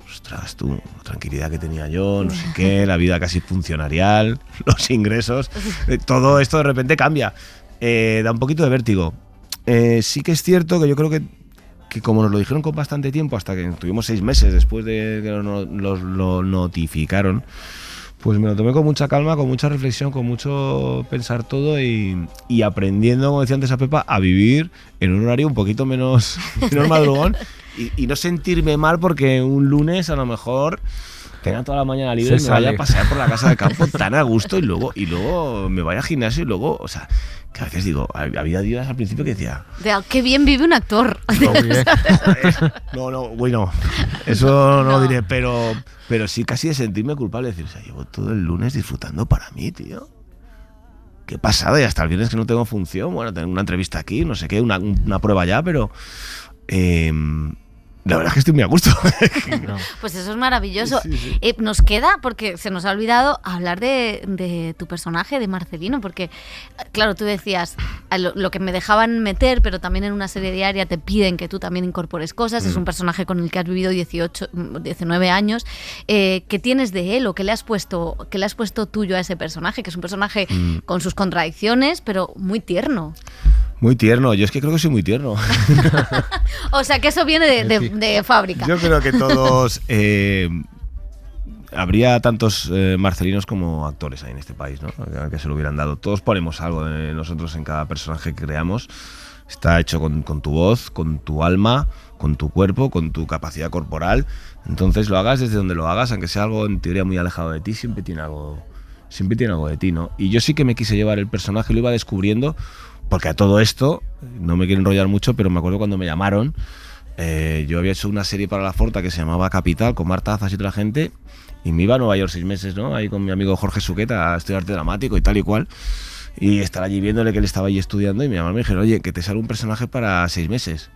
Speaker 12: ostras, tú, la tranquilidad que tenía yo, no sé qué, la vida casi funcionarial, los ingresos, todo esto de repente cambia. Da un poquito de vértigo. Sí que es cierto que yo creo que como nos lo dijeron con bastante tiempo, hasta que tuvimos 6 meses después de que lo notificaron, pues me lo tomé con mucha calma, con mucha reflexión, con mucho pensar todo y aprendiendo, como decía antes a Pepa, a vivir en un horario un poquito menos madrugón y no sentirme mal porque un lunes a lo mejor tenga toda la mañana libre y me vaya a pasear por la casa de campo tan a gusto y luego me vaya al gimnasio y luego, o sea, que a veces digo, había días al principio que decía,
Speaker 3: qué bien vive un actor.
Speaker 12: No, bueno, eso no lo diré, pero sí casi de sentirme culpable, decir, o sea, llevo todo el lunes disfrutando para mí, tío. Qué pasada, y hasta el viernes que no tengo función, bueno, tengo una entrevista aquí, no sé qué, una prueba ya, pero la verdad es que estoy muy a gusto.
Speaker 3: Pues eso es maravilloso.
Speaker 12: Sí, sí.
Speaker 3: Nos queda, porque se nos ha olvidado hablar de tu personaje, de Marcelino, porque, claro, tú decías lo que me dejaban meter, pero también en una serie diaria te piden que tú también incorpores cosas. Es un personaje con el que has vivido 19 años. ¿Qué tienes de él o qué le has puesto tuyo a ese personaje? Que es un personaje con sus contradicciones, pero muy tierno.
Speaker 12: Muy tierno, yo es que creo que soy muy tierno.
Speaker 3: O sea, que eso viene de fábrica.
Speaker 12: Yo creo que todos... habría tantos Marcelinos como actores ahí en este país, ¿no? Que se lo hubieran dado. Todos ponemos algo de nosotros en cada personaje que creamos. Está hecho con tu voz, con tu alma, con tu cuerpo, con tu capacidad corporal. Entonces lo hagas desde donde lo hagas, aunque sea algo en teoría muy alejado de ti, siempre tiene algo de ti, ¿no? Y yo sí que me quise llevar el personaje, lo iba descubriendo. Porque a todo esto, no me quiero enrollar mucho, pero me acuerdo cuando me llamaron, yo había hecho una serie para La Forta que se llamaba Capital, con Marta Azas y otra gente, y me iba a Nueva York 6 meses, ¿no? Ahí con mi amigo Jorge Suqueta a estudiar arte dramático y tal y cual, y estar allí viéndole que él estaba allí estudiando, y me llamaron y me dijeron, oye, que te sale un personaje para 6 meses.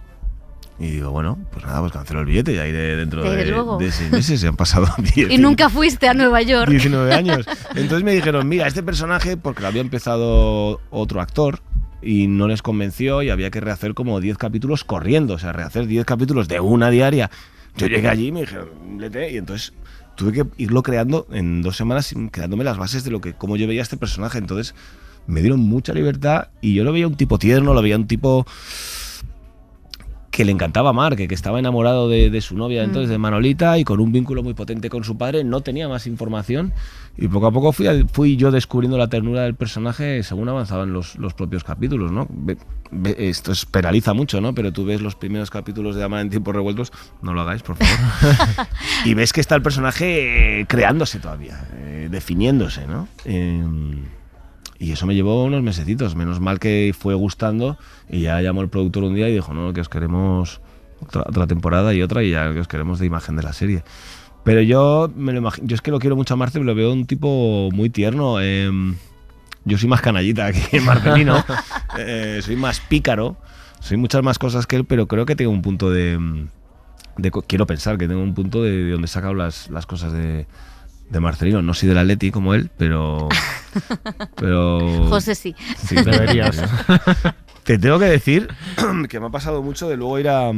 Speaker 12: Y digo, bueno, pues nada, pues cancelo el billete y ahí dentro de 6 meses se han pasado 10.
Speaker 3: Y nunca fuiste a Nueva York.
Speaker 12: 19 años. Entonces me dijeron, mira, este personaje, porque lo había empezado otro actor, y no les convenció y había que rehacer como 10 capítulos corriendo, o sea, rehacer 10 capítulos de una diaria. Yo llegué allí y me dijeron, y entonces tuve que irlo creando en 2 semanas, creándome las bases de cómo yo veía este personaje. Entonces me dieron mucha libertad y yo lo veía un tipo tierno, lo veía un tipo que le encantaba amar, que estaba enamorado de su novia entonces, de Manolita, y con un vínculo muy potente con su padre. No tenía más información y poco a poco fui yo descubriendo la ternura del personaje según avanzaban los propios capítulos, ¿no? Esto penaliza mucho, ¿no? Pero tú ves los primeros capítulos de Amar en tiempos revueltos, no lo hagáis, por favor. Y ves que está el personaje creándose todavía, definiéndose, ¿no? Y eso me llevó unos mesecitos, menos mal que fue gustando y ya llamó el productor un día y dijo, no, que os queremos otra temporada y otra, y ya que os queremos de imagen de la serie. Pero yo me lo imagino, yo es que lo quiero mucho a Marce, lo veo un tipo muy tierno. Yo soy más canallita que Marcelino, soy más pícaro, soy muchas más cosas que él, pero creo que tengo un punto quiero pensar que tengo un punto de donde he sacado las cosas de Marcelino. No soy del Atleti como él, pero
Speaker 3: José sí.
Speaker 12: Sí, deberías. Te tengo que decir que me ha pasado mucho de luego ir a...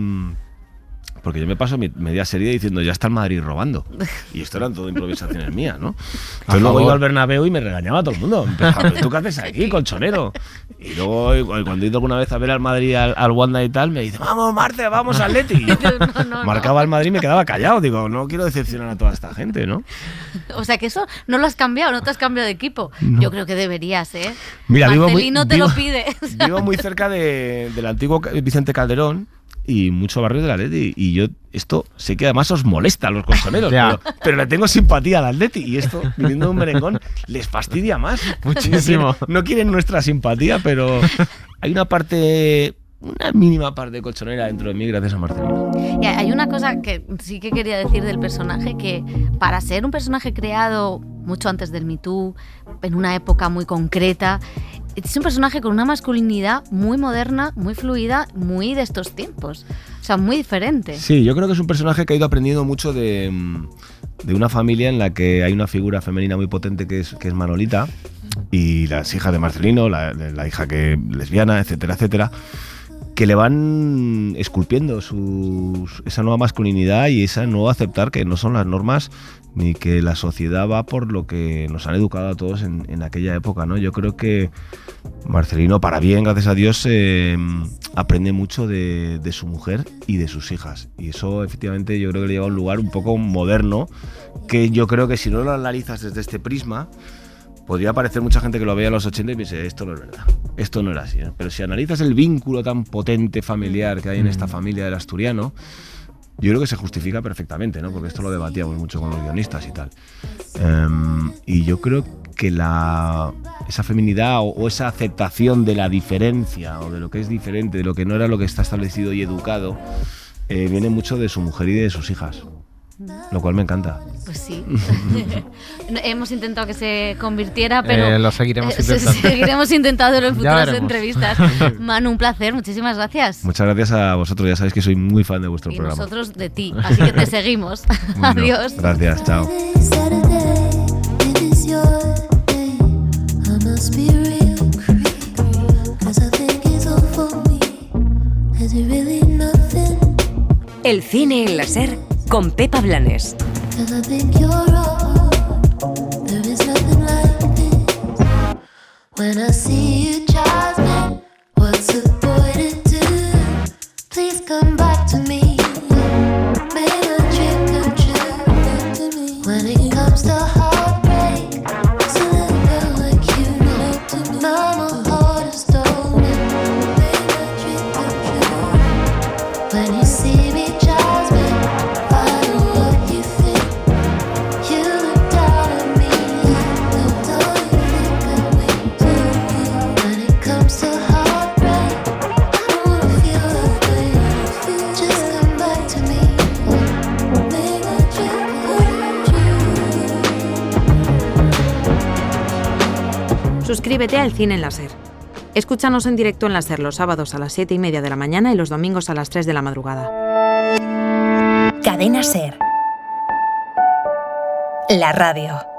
Speaker 12: Porque yo me paso media serie diciendo, ya está el Madrid robando. Y esto eran todo improvisaciones mías, ¿no? Entonces luego iba al Bernabéu y me regañaba a todo el mundo. Empezaba, ¿tú qué haces aquí, colchonero? Y luego, cuando he ido alguna vez a ver al Madrid, al Wanda y tal, me dice, vamos, Marte, vamos, Atleti. Y yo marcaba al Madrid y me quedaba callado. Digo, no quiero decepcionar a toda esta gente, ¿no?
Speaker 3: O sea, que eso no lo has cambiado, no te has cambiado de equipo. No. Yo creo que deberías, ¿eh?
Speaker 12: Mira,
Speaker 3: Marcelino te lo pide.
Speaker 12: Vivo muy cerca del antiguo Vicente Calderón y mucho barrio del Atleti, y yo esto sé que además os molesta a los colchoneros, pero le tengo simpatía al Atleti, y esto, viniendo de un merengón, les fastidia más.
Speaker 4: Muchísimo.
Speaker 12: No quieren nuestra simpatía, pero hay una mínima parte colchonera dentro de mí gracias a Marcelino.
Speaker 3: Y hay una cosa que sí que quería decir del personaje, que para ser un personaje creado mucho antes del Me Too, en una época muy concreta, es un personaje con una masculinidad muy moderna, muy fluida, muy de estos tiempos. O sea, muy diferente.
Speaker 12: Sí, yo creo que es un personaje que ha ido aprendiendo mucho de una familia en la que hay una figura femenina muy potente que es Manolita, y las hijas de Marcelino, la hija que lesbiana, etcétera, etcétera, que le van esculpiendo esa nueva masculinidad y esa nueva aceptar que no son las normas ni que la sociedad va por lo que nos han educado a todos en aquella época, ¿no? Yo creo que Marcelino, para bien, gracias a Dios, aprende mucho de su mujer y de sus hijas. Y eso, efectivamente, yo creo que le lleva a un lugar un poco moderno, que yo creo que si no lo analizas desde este prisma, podría parecer mucha gente que lo veía en los 80 y piense, esto no es verdad, esto no era así, ¿no? Pero si analizas el vínculo tan potente familiar que hay en esta familia del asturiano, yo creo que se justifica perfectamente, ¿no? Porque esto lo debatíamos mucho con los guionistas y tal. Y yo creo que esa feminidad o esa aceptación de la diferencia o de lo que es diferente, de lo que no era lo que está establecido y educado, viene mucho de su mujer y de sus hijas. Lo cual me encanta.
Speaker 3: Pues sí. Hemos intentado que se convirtiera, pero
Speaker 4: lo seguiremos intentando.
Speaker 3: Seguiremos intentándolo en futuras entrevistas. Manu, un placer, muchísimas gracias.
Speaker 12: Muchas gracias a vosotros, ya sabéis que soy muy fan de vuestro programa.
Speaker 3: Y nosotros de ti, así que te seguimos. Bueno, adiós.
Speaker 12: Gracias, chao.
Speaker 2: El cine en la SER con Pepa Blanes.
Speaker 7: Suscríbete al Cine en la SER. Escúchanos en directo en la SER los sábados a las 7:30 de la mañana y los domingos a las 3 de la madrugada.
Speaker 9: Cadena SER. La radio.